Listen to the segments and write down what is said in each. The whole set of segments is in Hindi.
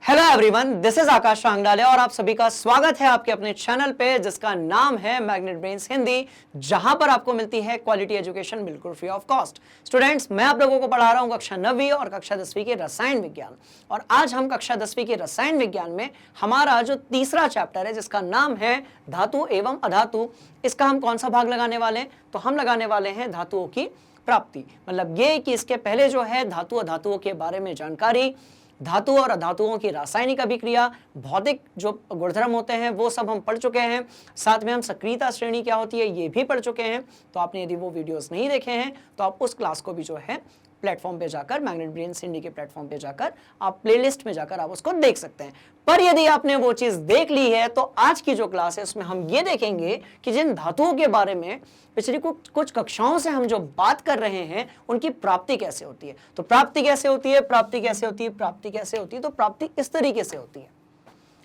हेलो एवरीवन, दिस इज आकाश रांगडाले और आप सभी का स्वागत है आपके अपने चैनल पे जिसका नाम है मैग्नेट ब्रेन्स हिंदी, जहां पर आपको मिलती है क्वालिटी एजुकेशन बिल्कुल फ्री ऑफ कॉस्ट। स्टूडेंट्स, मैं आप लोगों को पढ़ा रहा हूं कक्षा 9वीं और कक्षा 10वीं के रसायन विज्ञान। और आज हम कक्षा 10वीं के रसायन विज्ञान में हमारा जो तीसरा चैप्टर है जिसका नाम है धातु एवं अधातु, इसका हम कौन सा भाग लगाने वाले हैं? तो हम लगाने वाले हैं धातुओं की प्राप्ति। मतलब ये कि इसके पहले जो है धातु अधातुओं के बारे में जानकारी, धातु और अधातुओं की रासायनिक अभिक्रिया, भौतिक जो गुणधर्म होते हैं वो सब हम पढ़ चुके हैं। साथ में हम सक्रियता श्रेणी क्या होती है ये भी पढ़ चुके हैं। तो आपने यदि वो वीडियोस नहीं देखे हैं तो आप उस क्लास को भी जो है प्लेटफॉर्म पे जाकर, मैग्नेट ब्रेन्स हिंदी के प्लेटफॉर्म पे जाकर आप प्लेलिस्ट में जाकर आप उसको देख सकते हैं। पर यदि आपने वो चीज देख ली है तो आज की जो क्लास है उसमें हम ये देखेंगे कि जिन धातुओं के बारे में पिछली कुछ कक्षाओं से हम जो बात कर रहे हैं उनकी प्राप्ति कैसे होती है। तो प्राप्ति कैसे होती है, प्राप्ति कैसे होती है, प्राप्ति कैसे होती है? तो प्राप्ति इस तरीके से होती है।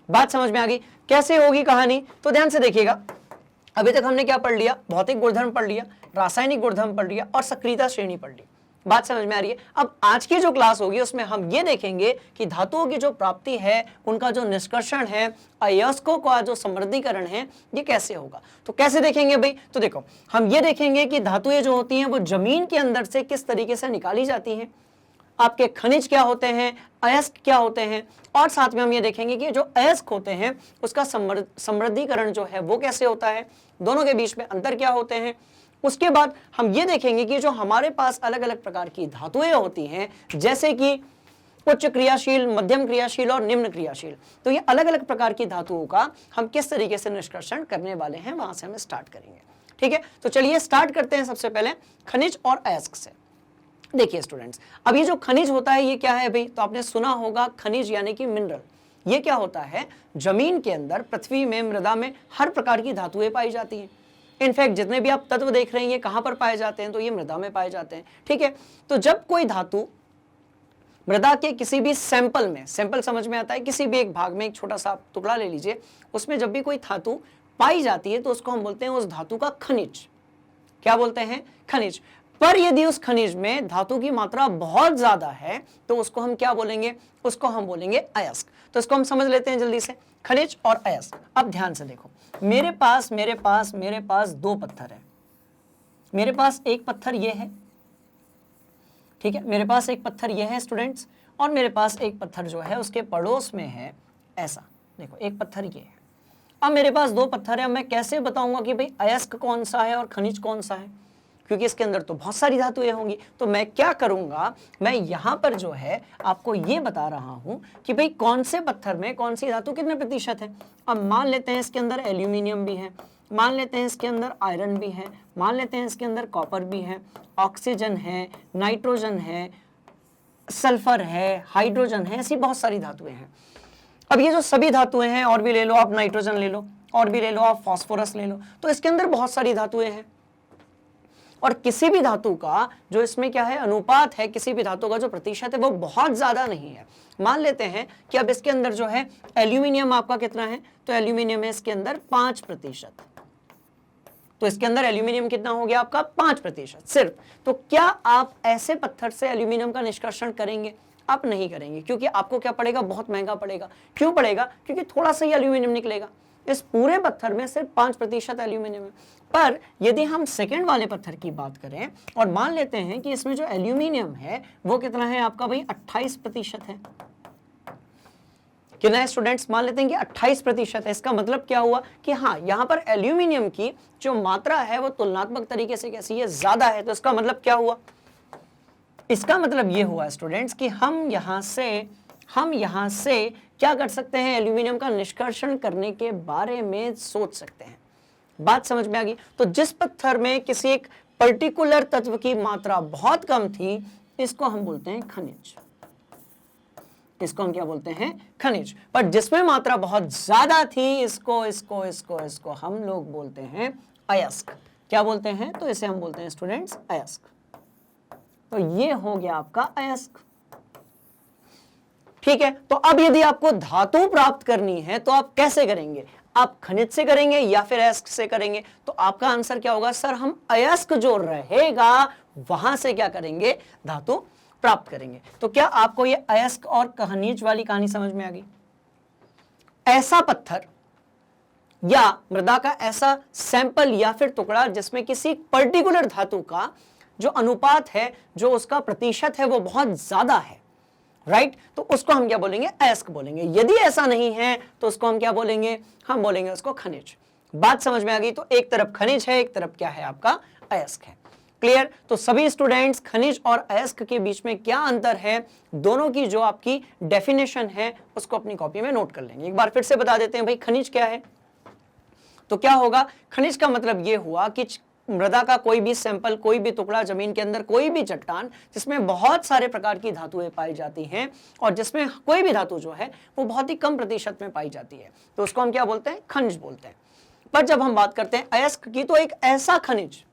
बात समझ में आ गई? कैसे होगी कहानी? तो ध्यान से देखिएगा। अभी तक हमने क्या पढ़ लिया? भौतिक गुणधर्म पढ़ लिया, रासायनिक गुणधर्म पढ़ लिया और सक्रियता श्रेणी पढ़ ली। बात समझ में आ रही है? अब आज की जो क्लास होगी उसमें हम ये देखेंगे कि धातुओं की जो प्राप्ति है, उनका जो निष्कर्षण है, अयस्कों का जो समृद्धीकरण है, ये कैसे होगा। तो कैसे देखेंगे भाई? तो देखो, हम ये देखेंगे कि धातुएं जो होती हैं वो जमीन के अंदर से किस तरीके से निकाली जाती हैं, आपके खनिज क्या होते हैं, अयस्क क्या होते हैं, और साथ में हम ये देखेंगे कि जो अयस्क होते हैं उसका समृद्धीकरण जो है वो कैसे होता है, दोनों के बीच में अंतर क्या होते हैं। उसके बाद हम ये देखेंगे कि जो हमारे पास अलग अलग प्रकार की धातुएं होती हैं, जैसे कि उच्च क्रियाशील, मध्यम क्रियाशील और निम्न क्रियाशील, तो ये अलग अलग प्रकार की धातुओं का हम किस तरीके से निष्कर्षण करने वाले हैं, वहां से हम स्टार्ट करेंगे। ठीक है, तो चलिए स्टार्ट करते हैं सबसे पहले खनिज और अयस्क से। देखिए स्टूडेंट्स, अब ये जो खनिज होता है ये क्या है भाई? तो आपने सुना होगा खनिज यानी कि मिनरल। ये क्या होता है? जमीन के अंदर, पृथ्वी में, मृदा में हर प्रकार की धातुएं पाई जाती हैं। इनफैक्ट जितने भी आप तत्व देख रहे हैं ये कहां पर पाए जाते हैं? तो ये मृदा में पाए जाते हैं। ठीक है, तो जब कोई धातु मृदा के किसी भी सैंपल में, सैंपल समझ में आता है, किसी भी एक भाग में एक छोटा सा टुकड़ा ले लीजिए, उसमें जब भी कोई धातु पाई जाती है तो उसको हम बोलते हैं उस धातु का खनिज। क्या बोलते हैं? खनिज। पर यदि उस खनिज में धातु की मात्रा बहुत ज्यादा है तो उसको हम क्या बोलेंगे? उसको हम बोलेंगे अयस्क। तो इसको हम समझ लेते हैं जल्दी से, खनिज और अयस्क। अब ध्यान से देखो, मेरे पास दो पत्थर है। मेरे पास एक पत्थर ये है, ठीक है, मेरे पास एक पत्थर ये है स्टूडेंट्स, और मेरे पास एक पत्थर जो है उसके पड़ोस में है ऐसा। देखो, एक पत्थर ये है। अब मेरे पास दो पत्थर है। अब मैं कैसे बताऊंगा कि भाई अयस्क कौन सा है और खनिज कौन सा है? क्योंकि इसके अंदर तो बहुत सारी धातुएं होंगी। तो मैं क्या करूंगा, मैं यहां पर जो है आपको ये बता रहा हूं कि भाई कौन से पत्थर में कौन सी धातु कितने प्रतिशत है। अब मान लेते हैं इसके अंदर एल्यूमिनियम भी है, मान लेते हैं इसके अंदर आयरन भी है, मान लेते हैं इसके अंदर कॉपर भी है, ऑक्सीजन है, नाइट्रोजन है, सल्फर है, हाइड्रोजन है, ऐसी बहुत सारी धातुएं हैं। अब ये जो सभी धातुएं हैं, और भी ले लो आप, नाइट्रोजन ले लो, और भी ले लो आप, फास्फोरस ले लो, तो इसके अंदर बहुत सारी धातुएं हैं। और किसी भी धातु का जो इसमें क्या है, अनुपात है, किसी भी धातु का जो प्रतिशत है वो बहुत ज्यादा नहीं है। मान लेते हैं कि अब इसके अंदर जो है एल्यूमिनियम आपका कितना है, तो एल्यूमिनियम है इसके अंदर 5%। तो इसके अंदर एल्यूमिनियम कितना हो गया आपका? 5% सिर्फ। तो क्या आप ऐसे पत्थर से एल्यूमिनियम का निष्कर्षण करेंगे? आप नहीं करेंगे, क्योंकि आपको क्या पड़ेगा? बहुत महंगा पड़ेगा। क्यों पड़ेगा? क्योंकि थोड़ा सा ही एल्यूमिनियम निकलेगा। इस पूरे पत्थर में सिर्फ 5% एल्यूमिनियम है। पर यदि हम सेकंड वाले पत्थर की बात करें और मान लेते हैं कि इसमें जो एल्यूमिनियम है वो कितना है आपका भाई? 28% है। कितना है स्टूडेंट्स? मान लेते हैं कि 28% है। इसका मतलब क्या हुआ कि हाँ, यहां पर एल्यूमिनियम की जो मात्रा है वो तुलनात्मक तरीके से कैसी है? ज्यादा है। तो इसका मतलब क्या हुआ? इसका मतलब ये हुआ स्टूडेंट्स कि हम यहां से क्या कर सकते हैं? एल्यूमिनियम का निष्कर्षण करने के बारे में सोच सकते हैं। बात समझ में आ गई? तो जिस पत्थर में किसी एक पर्टिकुलर तत्व की मात्रा बहुत कम थी, इसको हम बोलते हैं खनिज। इसको हम क्या बोलते हैं? खनिज। पर जिसमें मात्रा बहुत ज्यादा थी, इसको हम लोग बोलते हैं अयस्क। क्या बोलते हैं? तो इसे हम बोलते हैं स्टूडेंट्स अयस्क। तो ये हो गया आपका अयस्क। ठीक है, तो अब यदि आपको धातु प्राप्त करनी है तो आप कैसे करेंगे? आप खनिज से करेंगे या फिर अयस्क से करेंगे? तो आपका आंसर क्या होगा? सर हम अयस्क जो रहेगा वहां से क्या करेंगे? धातु प्राप्त करेंगे। तो क्या आपको ये अयस्क और खनिज वाली कहानी समझ में आ गई? ऐसा पत्थर या मृदा का ऐसा सैंपल या फिर टुकड़ा जिसमें किसी पर्टिकुलर धातु का जो अनुपात है, जो उसका प्रतिशत है, वो बहुत ज्यादा है, राइट? तो उसको हम क्या बोलेंगे? अयस्क बोलेंगे। यदि ऐसा नहीं है तो उसको हम क्या बोलेंगे? हम बोलेंगे उसको खनिज। बात समझ में आ गई? तो एक तरफ खनिज है, एक तरफ क्या है आपका? अयस्क है। क्लियर? तो सभी स्टूडेंट्स खनिज और अयस्क के बीच में क्या अंतर है, दोनों की जो आपकी डेफिनेशन है उसको अपनी कॉपी में नोट कर लेंगे। एक बार फिर से बता देते हैं भाई, खनिज क्या है? तो क्या होगा? खनिज का मतलब यह हुआ कि मृदा का कोई भी सैंपल, कोई भी टुकड़ा, जमीन के अंदर कोई भी चट्टान जिसमें बहुत सारे प्रकार की धातुएं पाई जाती हैं और जिसमें कोई भी धातु जो है वो बहुत ही कम प्रतिशत में पाई जाती है, तो उसको हम क्या बोलते हैं? खनिज बोलते हैं। पर जब हम बात करते हैं अयस्क की, तो एक ऐसा खनिज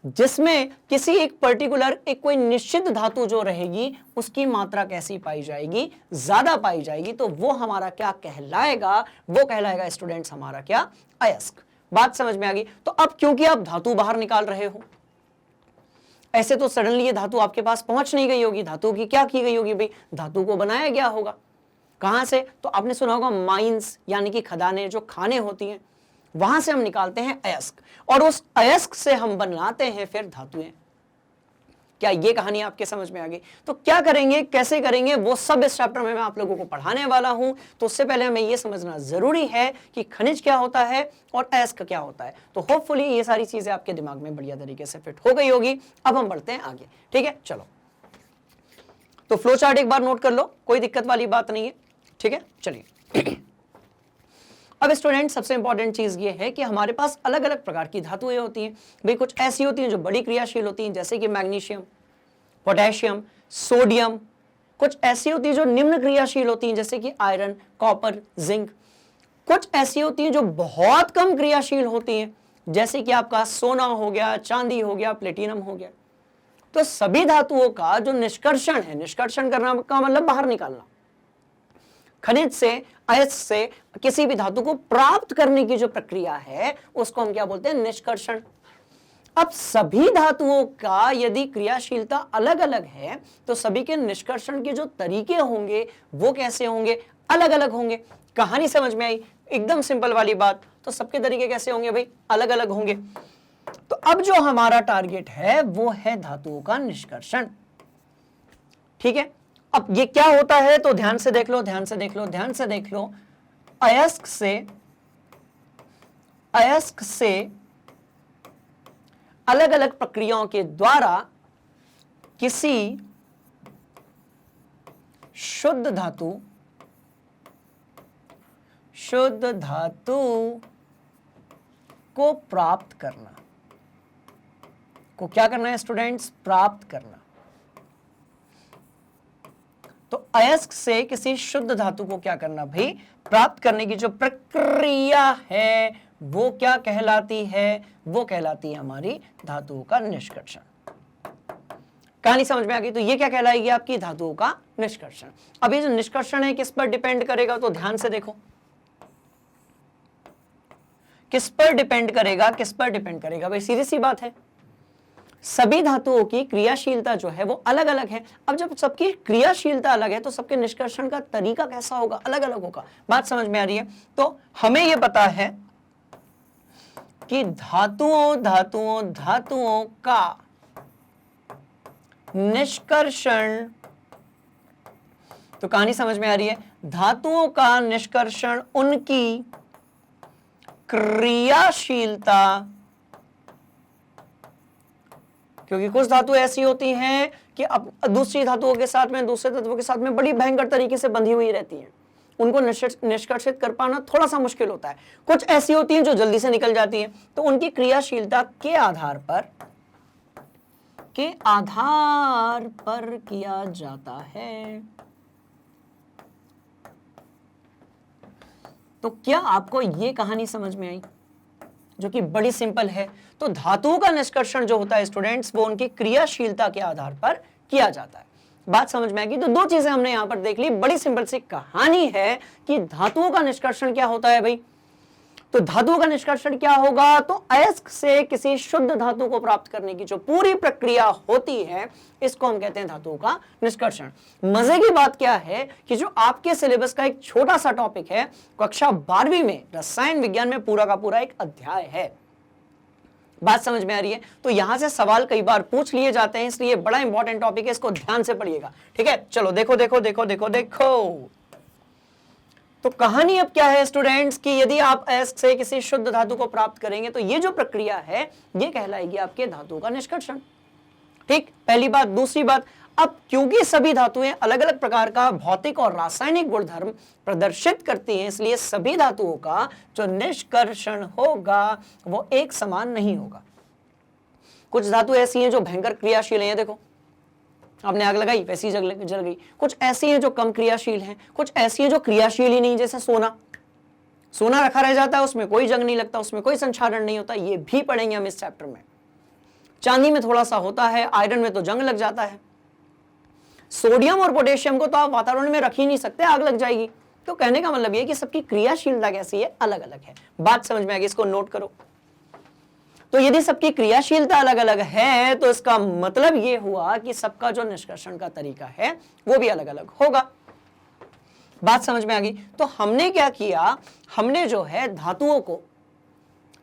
जिसमें किसी एक पर्टिकुलर, एक कोई निश्चित धातु जो रहेगी उसकी मात्रा कैसी पाई जाएगी? ज्यादा पाई जाएगी, तो वो हमारा क्या कहलाएगा? वो कहलाएगा स्टूडेंट्स हमारा क्या? अयस्क। बात समझ में आ गई? तो अब क्योंकि आप धातु बाहर निकाल रहे हो, ऐसे तो सडनली ये धातु आपके पास पहुंच नहीं गई होगी। धातु की क्या की गई होगी भाई? धातु को बनाया गया होगा। कहां से? तो आपने सुना होगा माइंस, यानी कि खदानें, जो खाने होती हैं, वहां से हम निकालते हैं अयस्क और उस अयस्क से हम बनाते हैं फिर धातुएं। क्या ये कहानी आपके समझ में आ गई? तो क्या करेंगे, कैसे करेंगे, वो सब इस चैप्टर में मैं आप लोगों को पढ़ाने वाला हूं। तो उससे पहले हमें ये समझना जरूरी है कि खनिज क्या होता है और अयस्क क्या होता है। तो होपफुली ये सारी चीजें आपके दिमाग में बढ़िया तरीके से फिट हो गई होगी। अब हम बढ़ते हैं आगे, ठीक है? चलो, तो फ्लो चार्ट एक बार नोट कर लो, कोई दिक्कत वाली बात नहीं है, ठीक है? चलिए अब स्टूडेंट, सबसे इंपॉर्टेंट चीज ये है कि हमारे पास अलग अलग प्रकार की धातुएं होती हैं भाई। कुछ ऐसी होती हैं जो बड़ी क्रियाशील होती हैं, जैसे कि मैग्नीशियम, पोटेशियम, सोडियम। कुछ ऐसी होती हैं जो निम्न क्रियाशील होती हैं, जैसे कि आयरन, कॉपर, जिंक। कुछ ऐसी होती हैं जो बहुत कम क्रियाशील होती हैं, जैसे कि आपका सोना हो गया, चांदी हो गया, प्लेटिनम हो गया। तो सभी धातुओं का जो निष्कर्षण है, निष्कर्षण करना का मतलब बाहर निकालना, खनिज से, अयस्क से किसी भी धातु को प्राप्त करने की जो प्रक्रिया है उसको हम क्या बोलते हैं? निष्कर्षण। अब सभी धातुओं का यदि क्रियाशीलता अलग अलग है तो सभी के निष्कर्षण के जो तरीके होंगे वो कैसे होंगे? अलग अलग होंगे। कहानी समझ में आई? एकदम सिंपल वाली बात। तो सबके तरीके कैसे होंगे भाई? अलग अलग होंगे। तो अब जो हमारा टारगेट है वो है धातुओं का निष्कर्षण, ठीक है? अब ये क्या होता है तो ध्यान से देख लो, ध्यान से देख लो, ध्यान से देख लो। अयस्क से अलग अलग प्रक्रियाओं के द्वारा किसी शुद्ध धातु को प्राप्त करना, को क्या करना है स्टूडेंट्स? प्राप्त करना। तो अयस्क से किसी शुद्ध धातु को क्या करना भाई? प्राप्त करने की जो प्रक्रिया है वो क्या कहलाती है? वो कहलाती है हमारी धातुओं का निष्कर्षण। कहानी समझ में आ गई? तो ये क्या कहलाएगी? आपकी धातुओं का निष्कर्षण। अब ये जो निष्कर्षण है किस पर डिपेंड करेगा? तो ध्यान से देखो, किस पर डिपेंड करेगा? किस पर डिपेंड करेगा भाई? सीधी सी बात है, सभी धातुओं की क्रियाशीलता जो है वो अलग अलग है। अब जब सबकी क्रियाशीलता अलग है तो सबके निष्कर्षण का तरीका कैसा होगा? अलग अलग होगा। बात समझ में आ रही है? तो हमें यह पता है कि धातुओं का निष्कर्षण, तो कहानी समझ में आ रही है? धातुओं का निष्कर्षण उनकी क्रियाशीलता, क्योंकि कुछ धातु ऐसी होती हैं कि अब दूसरी धातुओं के साथ में, दूसरे तत्वों के साथ में बड़ी भयंकर तरीके से बंधी हुई रहती हैं, उनको निष्कर्षित कर पाना थोड़ा सा मुश्किल होता है। कुछ ऐसी होती हैं जो जल्दी से निकल जाती हैं, तो उनकी क्रियाशीलता के आधार पर किया जाता है। तो क्या आपको ये कहानी समझ में आई, जो कि बड़ी सिंपल है? तो धातुओं का निष्कर्षण जो होता है स्टूडेंट्स, वो उनकी क्रियाशीलता के आधार पर किया जाता है। बात समझ में आएगी? तो दो चीजें हमने यहां पर देख ली। बड़ी सिंपल सी कहानी है कि धातुओं का निष्कर्षण क्या होता है भाई? तो धातुओं का निष्कर्षण क्या होगा, तो अयस्क से किसी शुद्ध धातु को प्राप्त करने की जो पूरी प्रक्रिया होती है इसको हम कहते हैं धातुओं का निष्कर्षण। मजे की बात क्या है कि जो आपके सिलेबस का एक छोटा सा टॉपिक है, कक्षा 12वीं में रसायन विज्ञान में पूरा का पूरा एक अध्याय है। बात समझ में आ रही है? तो यहां से सवाल कई बार पूछ लिए जाते हैं, इसलिए बड़ा इंपॉर्टेंट टॉपिक है, इसको ध्यान से पढ़िएगा। ठीक है, चलो देखो देखो देखो देखो देखो। तो कहानी अब क्या है स्टूडेंट्स कि यदि आप अयस्क से किसी शुद्ध धातु को प्राप्त करेंगे तो ये जो प्रक्रिया है ये कहलाएगी आपके धातुओं का निष्कर्षण। ठीक, पहली बात। दूसरी बात, अब क्योंकि सभी धातुएं अलग अलग प्रकार का भौतिक और रासायनिक गुणधर्म प्रदर्शित करती हैं, इसलिए सभी धातुओं का जो निष्कर्षण होगा वो एक समान नहीं होगा। कुछ धातु ऐसी हैं जो भयंकर क्रियाशील हैं, ये देखो आपने आग लगाई वैसी जल गई। कुछ ऐसी हैं जो कम क्रियाशील हैं, कुछ ऐसी हैं जो क्रियाशील ही नहीं, जैसे सोना रखा रह जाता है, उसमें कोई जंग नहीं लगता, उसमें कोई संक्षारण नहीं होता, ये भी पढ़ेंगे हम इस चैप्टर में। चांदी में थोड़ा सा होता है, आयरन में तो जंग लग जाता है। सोडियम और पोटेशियम को तो आप वातावरण में रख ही नहीं सकते, आग लग जाएगी। तो कहने का मतलब ये कि सबकी क्रियाशीलता कैसी है, अलग अलग है। बात समझ में आ गई, इसको नोट करो। तो यदि सबकी क्रियाशीलता अलग अलग है तो इसका मतलब ये हुआ कि सबका जो निष्कर्षण का तरीका है वो भी अलग अलग होगा। बात समझ में आ गई? तो हमने क्या किया, हमने जो है धातुओं को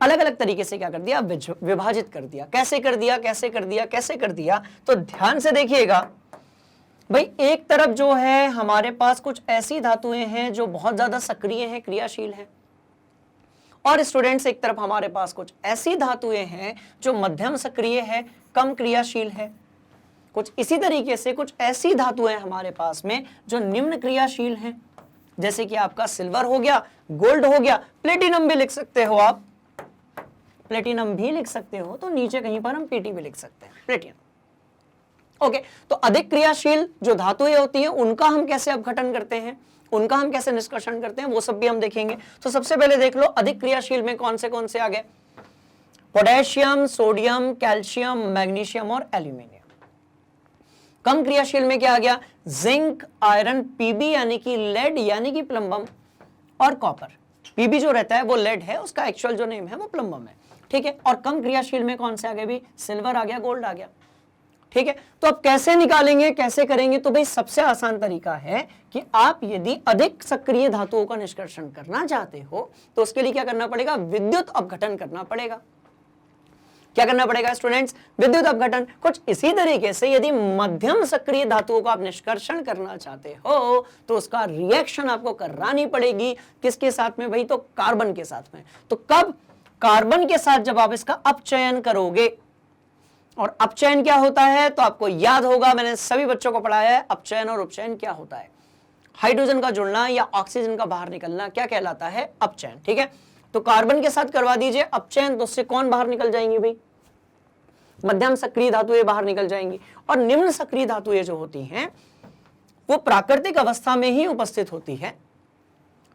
अलग अलग तरीके से क्या कर दिया, विभाजित कर दिया। कैसे कर दिया, कैसे कर दिया, कैसे कर दिया? तो ध्यान से देखिएगा भाई, एक तरफ जो है हमारे पास कुछ ऐसी धातुएं हैं जो बहुत ज्यादा सक्रिय हैं, क्रियाशील हैं, और स्टूडेंट्स एक तरफ हमारे पास कुछ ऐसी धातुएं हैं जो मध्यम सक्रिय है, कम क्रियाशील है। कुछ इसी तरीके से कुछ ऐसी धातुएं हमारे पास में जो निम्न क्रियाशील हैं, जैसे कि आपका सिल्वर हो गया, गोल्ड हो गया, प्लेटिनम भी लिख सकते हो आप, प्लेटिनम भी लिख सकते हो, तो नीचे कहीं पर हम पीटी भी लिख सकते हैं, प्लेटिनम। ओके, तो अधिक क्रियाशील जो धातुएं होती हैं उनका हम कैसे अपघटन करते हैं, उनका हम कैसे निष्कर्षण करते हैं, वो सब भी हम देखेंगे। तो सबसे पहले देख लो अधिक क्रियाशील में कौन से आ गए, पोटेशियम, सोडियम, कैल्शियम, मैग्नीशियम और एल्यूमिनियम। कम क्रियाशील में क्या आ गया, जिंक, आयरन, पीबी यानी कि लेड यानी कि प्लम्बम, और कॉपर। पीबी जो रहता है वो लेड है, उसका एक्चुअल जो नेम है वो प्लम्बम है। ठीक है, और कम क्रियाशील में कौन से आ गए भी, सिल्वर आ गया, गोल्ड आ गया। ठीक है, तो अब कैसे निकालेंगे, कैसे करेंगे? तो भाई सबसे आसान तरीका है कि आप यदि अधिक सक्रिय धातुओं का निष्कर्षण करना चाहते हो तो उसके लिए क्या करना पड़ेगा, विद्युत अपघटन करना पड़ेगा। क्या करना पड़ेगा स्टूडेंट्स, विद्युत अपघटन। कुछ इसी तरीके से यदि मध्यम सक्रिय धातुओं का आप निष्कर्षण करना चाहते हो तो उसका रिएक्शन आपको करानी पड़ेगी, किसके साथ में भाई, तो कार्बन के साथ में। तो कब, कार्बन के साथ जब आप इसका अपचयन करोगे। और अपचयन क्या होता है, तो आपको याद होगा, मैंने सभी बच्चों को पढ़ाया है अपचयन और उपचयन क्या होता है। हाइड्रोजन का जुड़ना या ऑक्सीजन का बाहर निकलना क्या कहलाता है, अपचयन। ठीक है, तो कार्बन के साथ करवा दीजिए अपचयन, तो उससे कौन बाहर निकल जाएंगे भाई, मध्यम सक्रिय धातुएं बाहर निकल जाएंगी। और निम्न सक्रिय धातुएं जो होती हैं वो प्राकृतिक अवस्था में ही उपस्थित होती है,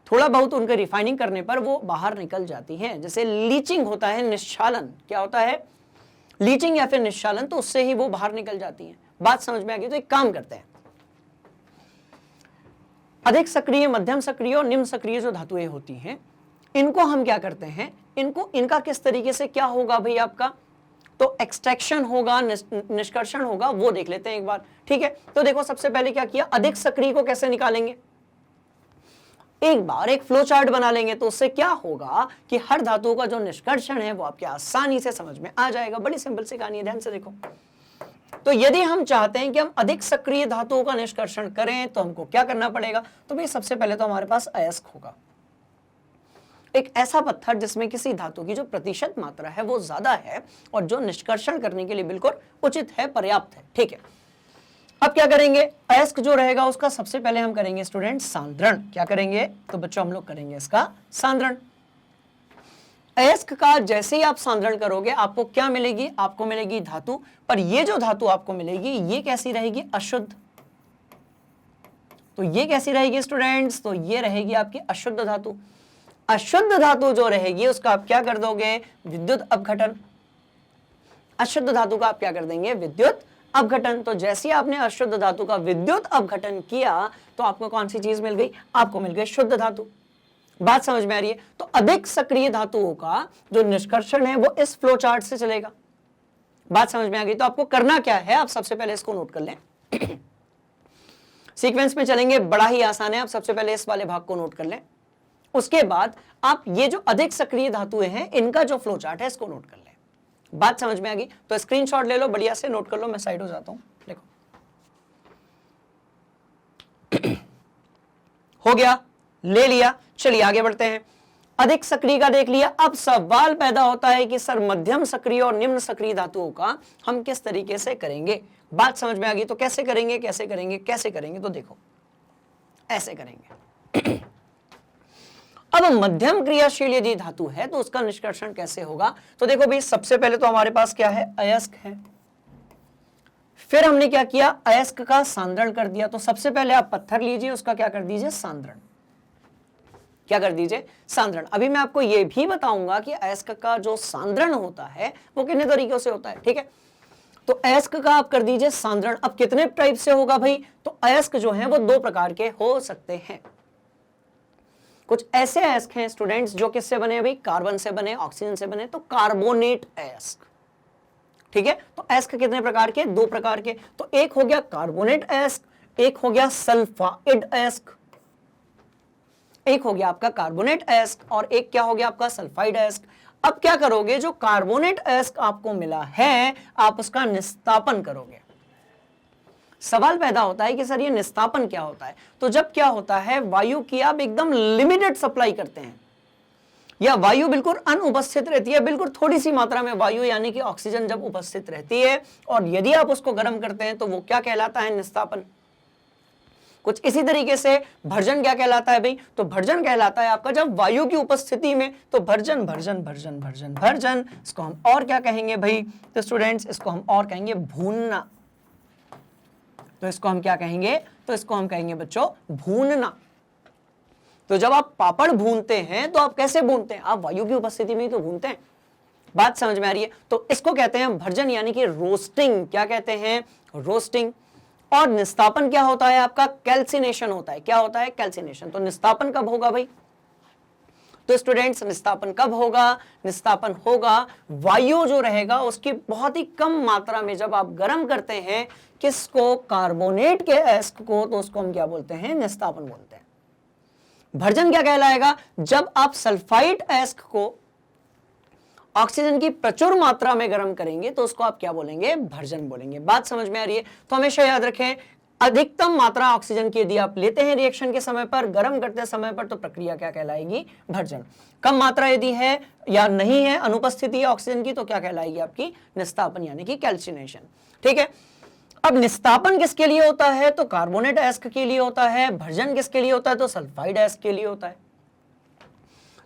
थोड़ा बहुत उनके रिफाइनिंग करने पर वो बाहर निकल जाती हैं। जैसे लीचिंग होता है, निश्चालन क्या होता है, लीचिंग या फिर निश्चालन, तो उससे ही वो बाहर निकल जाती हैं। बात समझ में आ गई? तो एक काम करते हैं, अधिक सक्रिय, मध्यम सक्रिय और निम्न सक्रिय जो धातुएं होती हैं इनको हम क्या करते हैं, इनका किस तरीके से क्या होगा भाई आपका, तो एक्सट्रैक्शन होगा, निष्कर्षण होगा, वो देख लेते हैं एक बार। ठीक है, तो देखो सबसे पहले क्या किया, अधिक सक्रिय को कैसे निकालेंगे, एक बार एक फ्लो चार्ट बना लेंगे, तो उससे क्या होगा कि हर धातु का जो निष्कर्षण है वो आपके आसानी से समझ में आ जाएगा। बड़ी सिंपल सी कहानी है, ध्यान से देखो। तो यदि हम चाहते हैं कि हम अधिक सक्रिय धातुओं का निष्कर्षण करें तो हमको क्या करना पड़ेगा, तो भाई सबसे पहले तो हमारे पास अयस्क होगा, एक ऐसा पत्थर जिसमें किसी धातु की जो प्रतिशत मात्रा है वो ज्यादा है और जो निष्कर्षण करने के लिए बिल्कुल उचित है, पर्याप्त है। ठीक है, अब क्या करेंगे, अयस्क जो रहेगा उसका सबसे पहले हम करेंगे स्टूडेंट सांद्रण। क्या करेंगे, तो बच्चों हम लोग करेंगे इसका सांद्रण। अयस्क का जैसे ही आप सांद्रण करोगे आपको क्या मिलेगी, आपको मिलेगी धातु, पर ये जो धातु आपको मिलेगी ये कैसी रहेगी, अशुद्ध। तो ये कैसी रहेगी स्टूडेंट्स, तो ये रहेगी आपकी अशुद्ध धातु। अशुद्ध धातु जो रहेगी उसका आप क्या कर दोगे, विद्युत अपघटन। अशुद्ध धातु का आप क्या कर देंगे, विद्युत अपघटन। तो जैसे आपने अशुद्ध धातु का विद्युत अपघटन किया तो आपको कौन सी चीज मिल गई, आपको मिल गई शुद्ध धातु। बात समझ में आ रही है? तो अधिक सक्रिय धातुओं का जो निष्कर्षण है वो इस फ्लो चार्ट से चलेगा। बात समझ में आ गई? तो आपको करना क्या है, आप सबसे पहले इसको नोट कर लें। सीक्वेंस में चलेंगे, बड़ा ही आसान है। आप सबसे पहले इस वाले भाग को नोट कर लें, उसके बाद आप ये जो अधिक सक्रिय धातुएं हैं इनका जो फ्लो चार्ट है इसको नोट कर लें। बात समझ में आ गई? तो स्क्रीनशॉट ले लो, बढ़िया से नोट कर लो। मैं साइड हो जाता हूं, देखो हो गया, ले लिया। चलिए आगे बढ़ते हैं। अधिक सक्रिय का देख लिया। अब सवाल पैदा होता है कि सर मध्यम सक्रिय और निम्न सक्रिय धातुओं का हम किस तरीके से करेंगे। बात समझ में आ गई? तो कैसे करेंगे, कैसे करेंगे, कैसे करेंगे? तो देखो ऐसे करेंगे। अब मध्यम क्रियाशील यदि धातु है तो उसका निष्कर्षण कैसे होगा? तो देखो भाई, सबसे पहले तो हमारे पास क्या है, अयस्क है। फिर हमने क्या किया, अयस्क का सांद्रण कर दिया। तो सबसे पहले आप पत्थर लीजिए, उसका क्या कर दीजिए, सांद्रण। क्या कर दीजिए, सांद्रण। अभी मैं आपको यह भी बताऊंगा कि अयस्क का जो सांद्रण होता है वो कितने तरीकों से होता है, ठीक है। तो अयस्क का आप कर दीजिए सांद्रण। अब कितने टाइप से होगा भाई? तो अयस्क जो है वो दो प्रकार के हो सकते हैं। कुछ ऐसे अयस्क हैं स्टूडेंट्स जो किससे बने हैं भाई, कार्बन से बने, ऑक्सीजन से बने, तो कार्बोनेट अयस्क, ठीक है। तो अयस्क कितने प्रकार के, दो प्रकार के। तो एक हो गया कार्बोनेट अयस्क, एक हो गया सल्फाइड अयस्क। एक हो गया आपका कार्बोनेट अयस्क और एक क्या हो गया आपका सल्फाइड अयस्क। अब क्या करोगे, जो कार्बोनेट अयस्क आपको मिला है आप उसका निस्तापन करोगे। सवाल पैदा होता है कि सर ये निस्तापन क्या होता है? तो जब क्या होता है, वायु की आप एकदम लिमिटेड सप्लाई करते हैं या वायु बिल्कुल अनुपस्थित रहती है, बिल्कुल थोड़ी सी मात्रा में वायु यानी कि ऑक्सीजन जब उपस्थित रहती है और यदि आप उसको गर्म करते हैं तो वो क्या कहलाता है, निस्तापन। कुछ इसी तरीके से भर्जन क्या कहलाता है भाई? तो भर्जन कहलाता है आपका जब वायु की उपस्थिति में, तो version version version version version, इसको हम और क्या कहेंगे भाई? तो स्टूडेंट्स इसको हम और कहेंगे भूनना। तो इसको हम क्या कहेंगे? तो इसको हम कहेंगे बच्चों भूनना। तो जब आप पापड़ भूनते हैं तो आप कैसे भूनते हैं? आप वायु की उपस्थिति में ही तो भूनते हैं। बात समझ में आ रही है? तो इसको कहते हैं भर्जन यानी कि रोस्टिंग। क्या कहते हैं? रोस्टिंग। और निस्तापन क्या होता है आपका? कैल्सिनेशन होता है। क्या होता है? कैल्सिनेशन। तो निस्तापन कब होगा भाई? तो स्टूडेंट्स निस्तापन कब होगा? निस्तापन होगा वायु जो रहेगा उसकी बहुत ही कम मात्रा में जब आप गर्म करते हैं किसको? कार्बोनेट के अयस्क को, तो उसको हम क्या बोलते हैं? निस्तापन बोलते हैं। भर्जन क्या कहलाएगा? जब आप सल्फाइड अयस्क को ऑक्सीजन की प्रचुर मात्रा में गर्म करेंगे तो उसको आप क्या बोलेंगे? भर्जन बोलेंगे। बात समझ में आ रही है? तो हमेशा याद रखें, अधिकतम मात्रा ऑक्सीजन की यदि आप लेते हैं रिएक्शन के समय पर, गर्म करते समय पर, तो प्रक्रिया क्या कहलाएगी? भर्जन। कम मात्रा यदि है या नहीं है, अनुपस्थिति है ऑक्सीजन की, तो क्या कहलाएगी आपकी? निस्तापन यानी कि कैल्सिनेशन, ठीक है। अब निस्तापन किसके लिए होता है? तो कार्बोनेट अयस्क के लिए होता है। भर्जन किसके लिए होता है? तो सल्फाइड अयस्क के लिए होता है।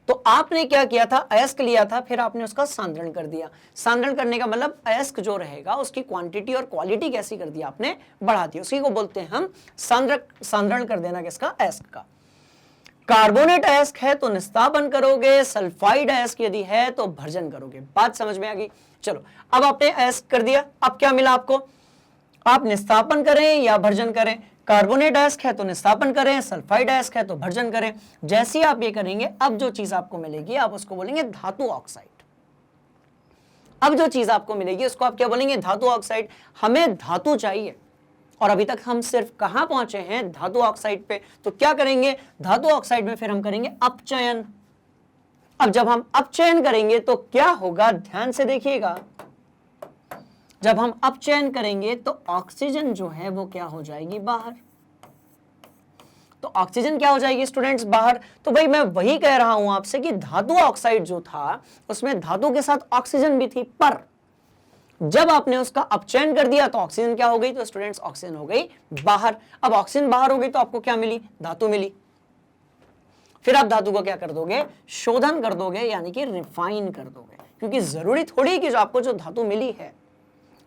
तो आपने क्या किया था, अयस्क लिया था, फिर आपने उसका सांद्रण कर दिया। सांद्रण करने का मतलब अयस्क जो रहेगा उसकी क्वांटिटी और क्वालिटी कैसी कर दी आपने? बढ़ा दी। उसी को बोलते हैं हम सांद्रण कर देना किसका? अयस्क का। कार्बोनेट अयस्क है तो निस्तापन करोगे, सल्फाइड अयस्क यदि है तो भर्जन करोगे। बात समझ में आ गई? चलो, अब आपने अयस्क कर दिया, अब क्या मिला आपको? आप निस्तापन करें या भर्जन करें। कार्बोनेट अयस्क है तो निस्तापन करें, सल्फाइड अयस्क है तो भर्जन करें। जैसे ही आप ये करेंगे अब जो चीज आपको मिलेगी आप उसको बोलेंगे धातु ऑक्साइड। अब जो चीज आपको मिलेगी उसको आप क्या बोलेंगे? धातु ऑक्साइड। हमें धातु चाहिए और अभी तक हम सिर्फ कहां पहुंचे हैं? धातु ऑक्साइड पे। तो क्या करेंगे? धातु ऑक्साइड में फिर हम करेंगे अपचयन। अब जब हम अपचयन करेंगे तो क्या होगा? ध्यान से देखिएगा, जब हम अपचयन करेंगे तो ऑक्सीजन जो है वो क्या हो जाएगी? बाहर। तो ऑक्सीजन क्या हो जाएगी स्टूडेंट्स? बाहर। तो भाई मैं वही कह रहा हूं आपसे कि धातु ऑक्साइड जो था उसमें धातु के साथ ऑक्सीजन भी थी, पर जब आपने उसका अपचयन कर दिया तो ऑक्सीजन क्या हो गई? तो स्टूडेंट्स ऑक्सीजन हो गई बाहर। अब ऑक्सीजन बाहर हो गई तो आपको क्या मिली? धातु मिली। फिर आप धातु को क्या कर दोगे? शोधन कर दोगे, यानी कि रिफाइन कर दोगे, क्योंकि जरूरी थोड़ी कि जो आपको जो धातु मिली है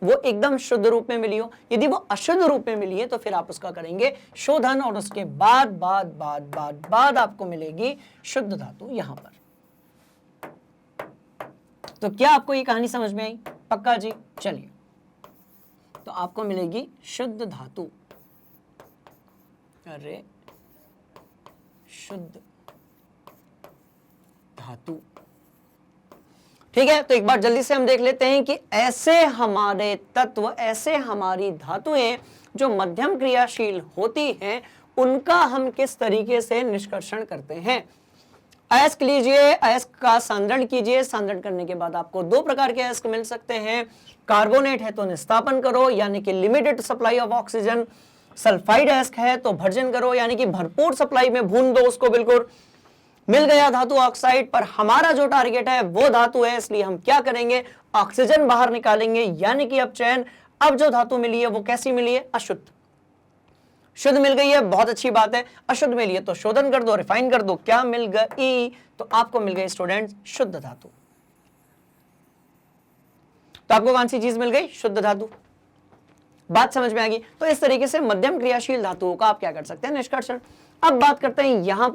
वो एकदम शुद्ध रूप में मिली हो। यदि वो अशुद्ध रूप में मिली है तो फिर आप उसका करेंगे शोधन और उसके बाद बाद बाद बाद बाद आपको मिलेगी शुद्ध धातु यहां पर। तो क्या आपको ये कहानी समझ में आई? पक्का जी? चलिए, तो आपको मिलेगी शुद्ध धातु। अरे शुद्ध धातु। ठीक है, तो एक बार जल्दी से हम देख लेते हैं कि ऐसे हमारे तत्व, ऐसे हमारी धातुएं जो मध्यम क्रियाशील होती हैं, उनका हम किस तरीके से निष्कर्षण करते हैं। अयस्क लीजिए, अयस्क का सांद्रण कीजिए, सांद्रण करने के बाद आपको दो प्रकार के अयस्क मिल सकते हैं। कार्बोनेट है तो निस्तापन करो, यानी कि limited supply of oxygen. Sulphide अयस्क है तो भर्जन करो, यानी कि भरपूर सप्लाई में भून दो उसको। बिल्कुल मिल गया धातु ऑक्साइड, पर हमारा जो टारगेट है वो धातु है, इसलिए हम क्या करेंगे, ऑक्सीजन बाहर निकालेंगे, यानी कि अपचयन। अब जो धातु मिली है वो कैसी मिली है, अशुद्ध। शुद्ध मिल गई है, बहुत अच्छी बात है। अशुद्ध मिली है तो शोधन कर दो, रिफाइन कर दो। क्या मिल गई, तो आपको मिल गई स्टूडेंट शुद्ध धातु। तो आपको कौन सी चीज मिल गई, शुद्ध धातु। बात समझ में आ गई। तो इस तरीके से मध्यम क्रियाशील धातुओं का आप क्या कर सकते हैं, निष्कर्षण। अब बात करते हैं यहां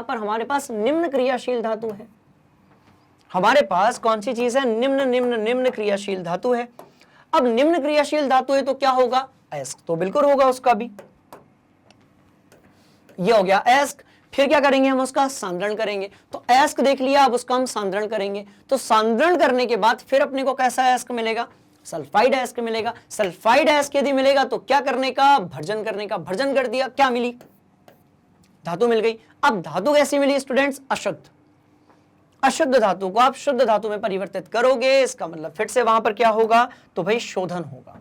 पर हमारे पास निम्न क्रियाशील धातु है। हमारे पास कौन सी चीज है, निम्न क्रियाशील धातु है। अब निम्न क्रियाशील धातु है तो क्या होगा, अयस्क तो बिल्कुल होगा उसका भी। ये हो गया अयस्क। फिर क्या करेंगे, हम उसका सांद्रण करेंगे। तो अयस्क देख लिया, अब उसका हम सांद्रण करेंगे। तो सांद्रण करने के बाद फिर अपने को कैसा अयस्क मिलेगा, सल्फाइड अयस्क मिलेगा। सल्फाइड अयस्क यदि मिलेगा तो क्या करने का, भर्जन करने का। भर्जन कर दिया, क्या मिली, धातु मिल गई। अब धातु कैसी मिली स्टूडेंट्स, अशुद्ध। अशुद्ध धातु को आप शुद्ध धातु में परिवर्तित करोगे, इसका मतलब फिर से वहां पर क्या होगा, तो भाई शोधन होगा।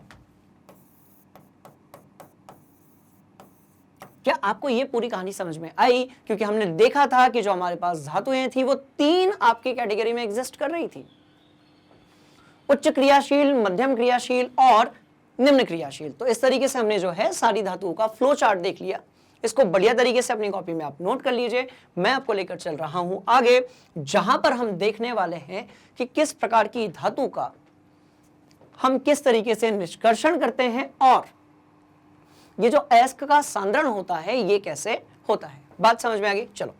क्या आपको ये पूरी कहानी समझ में आई, क्योंकि हमने देखा था कि जो हमारे पास धातुएं थी वो तीन आपकी कैटेगरी में एग्जिस्ट कर रही थी, उच्च क्रियाशील, मध्यम क्रियाशील और निम्न क्रियाशील। तो इस तरीके से हमने जो है सारी धातुओं का फ्लो चार्ट देख लिया। इसको बढ़िया तरीके से अपनी कॉपी में आप नोट कर लीजिए। मैं आपको लेकर चल रहा हूं आगे, जहां पर हम देखने वाले हैं कि किस प्रकार की धातु का हम किस तरीके से निष्कर्षण करते हैं और ये जो अयस्क का सांद्रण होता है ये कैसे होता है। बात समझ में आ गई, चलो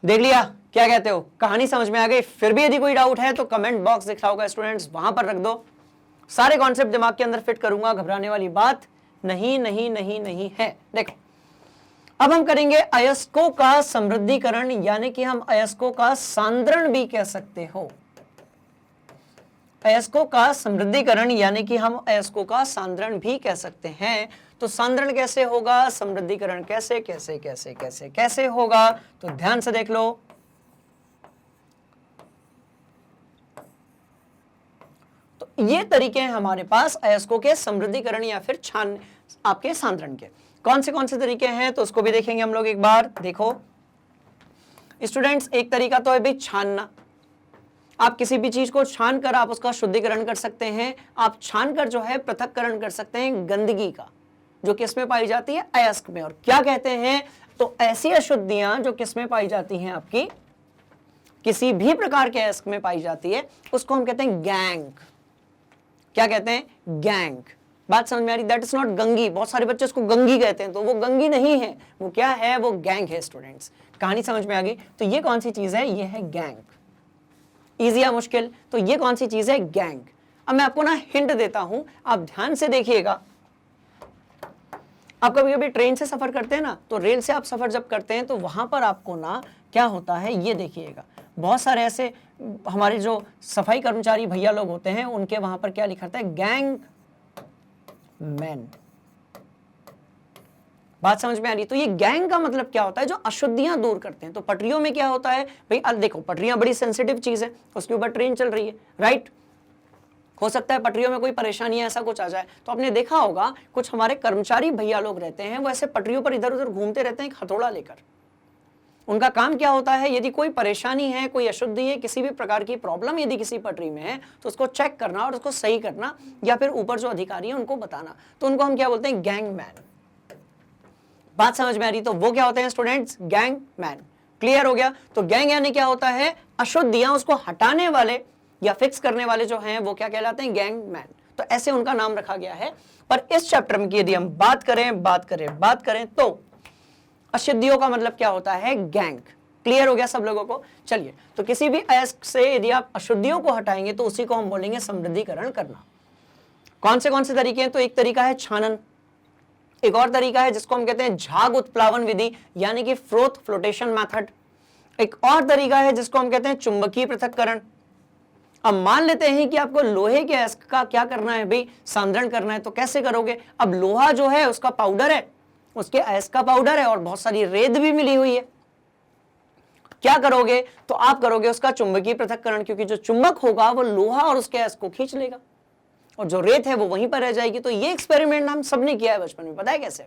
देख लिया, क्या कहते हो, कहानी समझ में आ गई। फिर भी यदि कोई डाउट है तो कमेंट बॉक्स दिख रहा होगा स्टूडेंट्स, वहां पर रख दो। सारे कॉन्सेप्ट दिमाग के अंदर फिट करूंगा, घबराने वाली बात नहीं है। देखो, अब हम करेंगे अयस्कों का समृद्धिकरण, यानी कि हम अयस्कों का सांद्रण भी कह सकते हो। अयस्कों का समृद्धिकरण यानी कि हम अयस्कों का सांद्रण भी कह सकते हैं। तो सांद्रण कैसे होगा, समृद्धिकरण कैसे कैसे कैसे कैसे कैसे होगा, तो ध्यान से देख लो। तो ये तरीके हैं हमारे पास अयस्कों के समृद्धिकरण या फिर छान आपके सांद्रण के। कौन से तरीके हैं तो उसको भी देखेंगे हम लोग एक बार। देखो स्टूडेंट्स, एक तरीका तो है भाई छानना। आप किसी भी चीज को छान कर आप उसका शुद्धिकरण कर सकते हैं। आप छान कर जो है पृथक्करण कर सकते हैं गंदगी का, जो किसमें पाई जाती है, अयस्क में। और क्या कहते हैं, तो ऐसी अशुद्धियां जो किसमें पाई जाती हैं, आपकी किसी भी प्रकार के अयस्क में पाई जाती है, उसको हम कहते हैं गैंग। क्या कहते हैं, गैंग। बात समझ में आ रही, दैट इज नॉट गंगी। बहुत सारे बच्चे उसको गंगी कहते हैं, तो वो गंगी नहीं है, वो क्या है, वो गैंग है स्टूडेंट्स। कहानी समझ में आ गई। तो ये कौन सी चीज है, ये है गैंग। इजी या मुश्किल, तो ये कौन सी चीज है, गैंग। अब मैं आपको ना हिंट देता हूं, आप ध्यान से देखिएगा। आप कभी कभी ट्रेन से सफर करते हैं ना, तो रेल से आप सफर जब करते हैं तो वहां पर आपको ना क्या होता है, ये देखिएगा, बहुत सारे ऐसे हमारे जो सफाई कर्मचारी भैया लोग होते हैं, उनके वहां पर क्या लिखा रहता है, गैंग मैन। बात समझ में आ रही। तो ये गैंग का मतलब क्या होता है, जो अशुद्धियां दूर करते हैं। तो पटरियों में क्या होता है भाई, अब देखो पटरियां बड़ी सेंसिटिव चीज है, उसके ऊपर ट्रेन चल रही है, राइट। हो सकता है पटरियों में कोई परेशानी है, ऐसा कुछ आ जाए। तो आपने देखा होगा कुछ हमारे कर्मचारी भैया लोग रहते हैं, वो ऐसे पटरियों पर इधर उधर घूमते रहते हैं एक हथौड़ा लेकर। उनका काम क्या होता है, यदि कोई परेशानी है, कोई अशुद्धि है, किसी भी प्रकार की प्रॉब्लम यदि किसी पटरी में है, तो उसको चेक करना और उसको सही करना, या फिर ऊपर जो अधिकारी है उनको बताना। तो उनको हम क्या बोलते हैं, गैंग मैन। बात समझ में आ रही। तो वो क्या होते हैं स्टूडेंट्स, गैंग मैन। क्लियर हो गया। तो गैंग यानी क्या होता है, अशुद्धियां उसको हटाने वाले या फिक्स करने वाले जो हैं वो क्या कहलाते हैं, गैंग मैन। तो ऐसे उनका नाम रखा गया है। पर इस चैप्टर में यदि हम बात करें तो अशुद्धियों का मतलब क्या होता है, गैंग। क्लियर हो गया सब लोगों को। चलिए, तो किसी भी अयस्क से यदि आप अशुद्धियों को हटाएंगे तो उसी को हम बोलेंगे समृद्धिकरण करना। कौन से तरीके हैं, तो एक तरीका है छानन, एक और तरीका है जिसको हम कहते हैं झाग उत्प्लावन विधि, यानी कि फ्रोथ फ्लोटेशन मेथड। एक और तरीका है जिसको हम कहते हैं चुंबकीय पृथक्करण। अब मान लेते हैं कि आपको लोहे के अयस्क का क्या करना है भाई, सांद्रण करना है, तो कैसे करोगे? अब लोहा जो है उसका पाउडर है, उसके अयस्क का पाउडर है और बहुत सारी रेत भी मिली हुई है। क्या करोगे? तो आप करोगे उसका चुंबकीय पृथक्करण, क्योंकि जो चुंबक होगा वो लोहा और उसके अयस्क को खींच लेगा और जो रेत है वो वहीं पर रह जाएगी। तो ये एक्सपेरिमेंट हम सबने किया है बचपन में, पता है कैसे?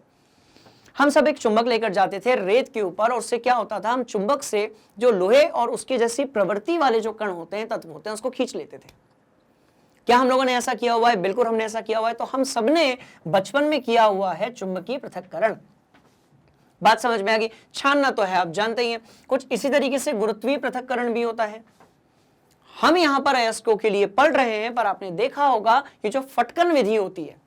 हम सब एक चुंबक लेकर जाते थे रेत के ऊपर और उससे क्या होता था, हम चुंबक से जो लोहे और उसके जैसी प्रवृत्ति वाले जो कण होते हैं, तत्व होते हैं, उसको खींच लेते थे। क्या हम लोगों ने ऐसा किया हुआ है? बिल्कुल हमने ऐसा किया हुआ है। तो हम सबने बचपन में किया हुआ है चुंबकीय पृथक्करण। बात समझ में आ गई? छानना तो है, आप जानते ही हैं। कुछ इसी तरीके से गुरुत्वीय पृथक्करण भी होता है। हम यहां पर अयस्कों के लिए पढ़ रहे हैं, पर आपने देखा होगा ये जो फटकन विधि होती है,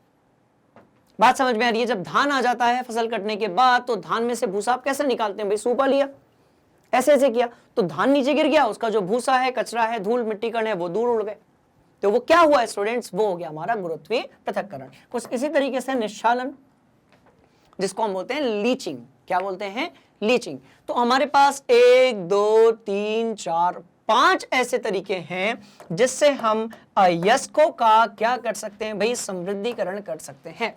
बात समझ में आ रही है? जब धान आ जाता है फसल कटने के बाद, तो धान में से भूसा आप कैसे निकालते हैं भाई? सूपा लिया, ऐसे ऐसे किया तो धान नीचे गिर गया, उसका जो भूसा है, कचरा है, धूल मिट्टी कण है, वो दूर उड़ गए। तो वो क्या हुआ स्टूडेंट्स? वो हो गया हमारा गुरुत्वीय पृथक्करण। कुछ इसी तरीके से निश्चालन, जिसको हम बोलते हैं लीचिंग। क्या बोलते हैं? लीचिंग। तो हमारे पास 1 2 3 4 5 ऐसे तरीके हैं जिससे हम अयस्कों का क्या कर सकते हैं भाई? समृद्धिकरण कर सकते हैं।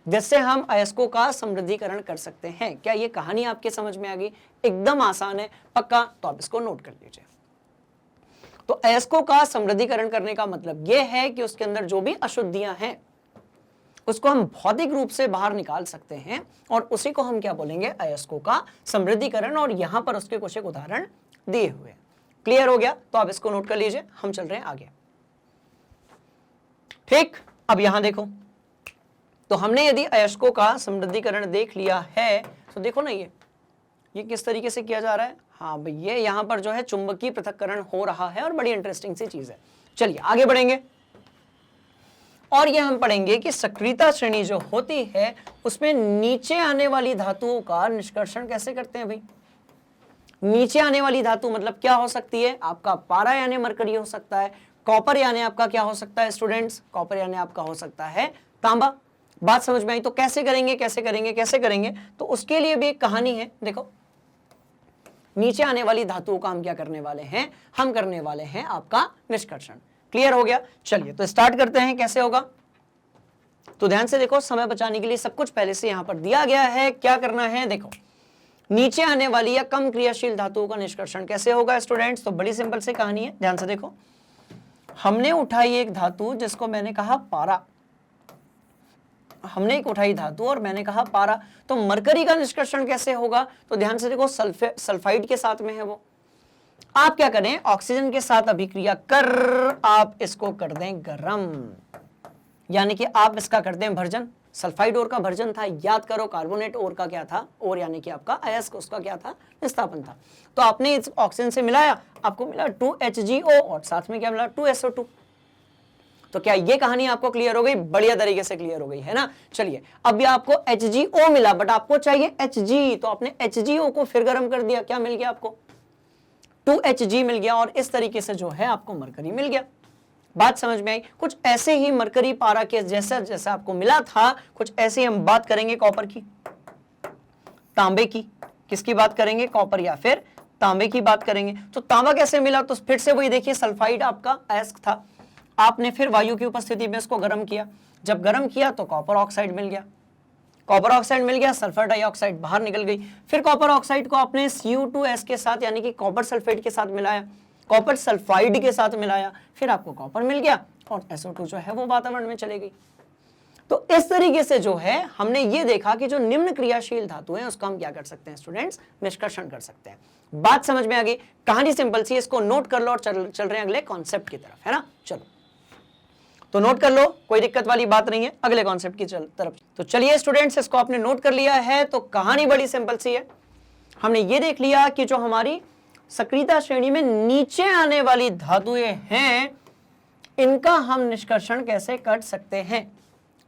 जिससे हम अयस्कों का समृद्धिकरण कर सकते हैं। क्या ये कहानी आपके समझ में आ गई? एकदम आसान है, पक्का? तो आप इसको नोट कर लीजिए। तो अयस्कों का समृद्धिकरण करने का मतलब यह है कि उसके अंदर जो भी अशुद्धियां हैं उसको हम भौतिक रूप से बाहर निकाल सकते हैं और उसी को हम क्या बोलेंगे? अयस्कों का समृद्धिकरण। और यहां पर उसके कुछ एक उदाहरण दिए हुए। क्लियर हो गया? तो आप इसको नोट कर लीजिए, हम चल रहे हैं आगे। ठीक, अब यहां देखो, तो हमने यदि अयस्कों का समृद्धिकरण देख लिया है तो देखो ना ये किस तरीके से किया जा रहा है। हाँ भाई, ये यहां पर जो है चुंबकीय पृथक्करण हो रहा है और बड़ी इंटरेस्टिंग सी चीज है। चलिए आगे बढ़ेंगे और ये हम पढ़ेंगे कि सक्रियता श्रेणी जो होती है उसमें नीचे आने वाली धातुओं का निष्कर्षण कैसे करते हैं भाई। नीचे आने वाली धातु मतलब क्या हो सकती है? आपका पारा यानी मरकरी हो सकता है, कॉपर यानी आपका क्या हो सकता है स्टूडेंट्स? कॉपर यानी आपका हो सकता है तांबा। बात समझ में आई? तो कैसे करेंगे, कैसे करेंगे, कैसे करेंगे? तो उसके लिए भी एक कहानी है। देखो, नीचे आने वाली धातुओं का हम क्या करने वाले हैं? हम करने वाले हैं आपका निष्कर्षण। क्लियर हो गया? चलिए तो स्टार्ट करते हैं। कैसे होगा? तो ध्यान से देखो, समय बचाने के लिए सब कुछ पहले से यहां पर दिया गया है। क्या करना है? देखो, नीचे आने वाली या कम क्रियाशील धातुओं का निष्कर्षण कैसे होगा स्टूडेंट्स? तो बड़ी सिंपल सी कहानी है, ध्यान से देखो। हमने उठाई एक धातु जिसको मैंने कहा पारा, हमने एक उठाई धातु और मैंने कहा पारा। तो मरकरी का निष्कर्षण कैसे होगा? तो ध्यान से देखो, सल्फाइड के साथ में है वो। आप क्या करें? ऑक्सीजन के साथ अभिक्रिया कर आप इसको कर दें गरम, यानी कि आप इसका कर दें भर्जन। सल्फाइड ओर का भर्जन था, याद करो। कार्बोनेट ओर का क्या था? ओर यानी कि आपका अयस्क, उसका क्या था? विस्थापन था। तो आपने इस ऑक्सीजन से मिलाया, आपको मिला 2HgO और साथ में क्या मिला? 2SO2। तो क्या ये कहानी आपको क्लियर हो गई? बढ़िया तरीके से क्लियर हो गई है ना। चलिए, अब ये आपको HgO मिला, बट आपको चाहिए Hg, तो आपने HgO को फिर गर्म कर दिया। क्या मिल गया आपको? 2Hg मिल गया और इस तरीके से जो है आपको मरकरी मिल गया। बात समझ में आई? कुछ ऐसे ही मरकरी पारा के जैसा जैसा आपको मिला था, कुछ ऐसे हम बात करेंगे कॉपर की, तांबे की। किसकी बात करेंगे? कॉपर या फिर तांबे की बात करेंगे। तो तांबा कैसे मिला? तो फिर से वही देखिए, सल्फाइड आपका अयस्क था, आपने फिर वायु की उपस्थिति में इसको गर्म किया। जब गर्म किया तो कॉपर ऑक्साइड मिल गया। कॉपर ऑक्साइड मिल गया, सल्फर डाइऑक्साइड बाहर निकल गई। फिर कॉपर ऑक्साइड को आपने Cu2S के साथ यानी कि कॉपर सल्फेट के साथ मिलाया, कॉपर सल्फाइड के साथ मिलाया, फिर आपको कॉपर मिल गया और SO2 जो है वो वातावरण में चले गई। तो इस तरीके से जो है हमने ये देखा कि जो निम्न क्रियाशील धातु है उसका हम क्या कर सकते हैं स्टूडेंट्स? निष्कर्षण कर सकते हैं। बात समझ में आ गई? कहानी सिंपल सी, इसको नोट कर लो और चल रहे हैं अगले कॉन्सेप्ट की तरफ, है ना। चलो तो नोट कर लो, कोई दिक्कत वाली बात नहीं है, अगले कॉन्सेप्ट की तरफ। तो चलिए स्टूडेंट्स, इसको आपने नोट कर लिया है तो कहानी बड़ी सिंपल सी है। हमने ये देख लिया कि जो हमारी सक्रियता श्रेणी में नीचे आने वाली धातुएं हैं, इनका हम निष्कर्षण कैसे कर सकते हैं।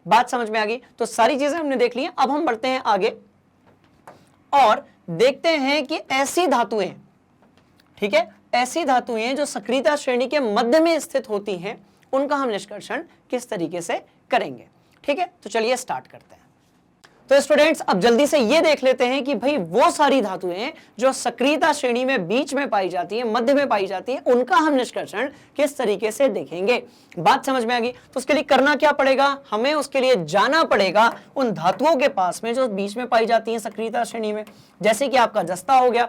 बात समझ में आ गई? तो सारी चीजें हमने देख ली हैं। अब हम बढ़ते हैं आगे और देखते हैं कि ऐसी धातुएं, ठीक है, ऐसी धातुएं जो सक्रियता श्रेणी के मध्य में स्थित होती हैं, उनका हम निष्कर्षण किस तरीके से करेंगे। ठीक है, तो चलिए स्टार्ट करते हैं। तो स्टूडेंट्स अब जल्दी से ये देख लेते हैं कि भाई वो सारी धातुएं जो सक्रियता श्रेणी में बीच में पाई जाती है, मध्य में पाई जाती है, उनका हम निष्कर्षण किस तरीके से देखेंगे। बात समझ में आ गई? तो उसके लिए करना क्या पड़ेगा, हमें उसके लिए जाना पड़ेगा उन धातुओं के पास में जो बीच में पाई जाती है सक्रियता श्रेणी में, जैसे कि आपका जस्ता हो गया,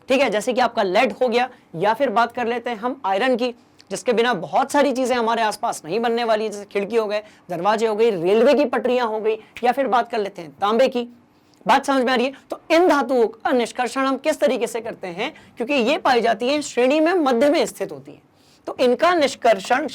ठीक है, जैसे कि आपका लेड हो गया, या फिर बात कर लेते हैं हम आयरन की, जिसके बिना बहुत सारी चीजें हमारे आसपास नहीं बनने वाली, जैसे खिड़की हो गए, दरवाजे हो गई, रेलवे की पटरियां हो गई, या फिर बात कर लेते हैं तांबे की। बात समझ में आ रही है? तो इन धातुओं का निष्कर्षण हम किस तरीके से करते हैं, क्योंकि ये पाई जाती है श्रेणी में मध्य में स्थित होती है, तो इनका निष्कर्षण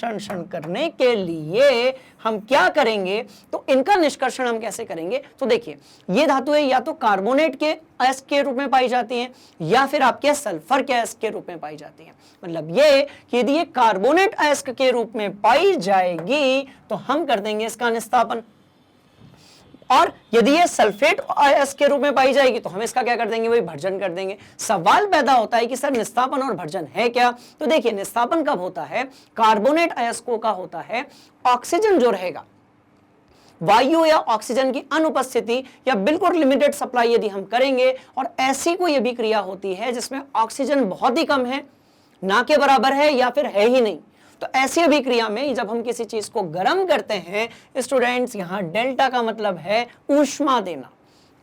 करने के लिए हम क्या करेंगे, तो इनका निष्कर्षण हम कैसे करेंगे। तो देखिए, ये धातुएं या तो कार्बोनेट के अयस्क के रूप में पाई जाती हैं, या फिर आपके सल्फर के अयस्क के रूप में पाई जाती हैं। मतलब ये कि यदि ये कार्बोनेट अयस्क के रूप में पाई जाएगी तो हम कर देंगे इसका निस्तापन, और यदि ये सल्फेट अयस्क के रूप में पाई जाएगी तो हम इसका क्या कर देंगे, वही भर्जन कर देंगे। सवाल पैदा होता है कि सर निस्तापन और भर्जन है क्या। तो देखिए, निस्तापन कब होता है, कार्बोनेट अयस्कों का होता है ऑक्सीजन जो रहेगा, वायु या ऑक्सीजन की अनुपस्थिति या बिल्कुल लिमिटेड सप्लाई यदि हम करेंगे, और ऐसी कोई अभिक्रिया होती है जिसमें ऑक्सीजन बहुत ही कम है, ना के बराबर है, या फिर है ही नहीं, तो ऐसी अभिक्रिया में जब हम किसी चीज को गर्म करते हैं स्टूडेंट्स, यहां डेल्टा का मतलब है ऊष्मा देना,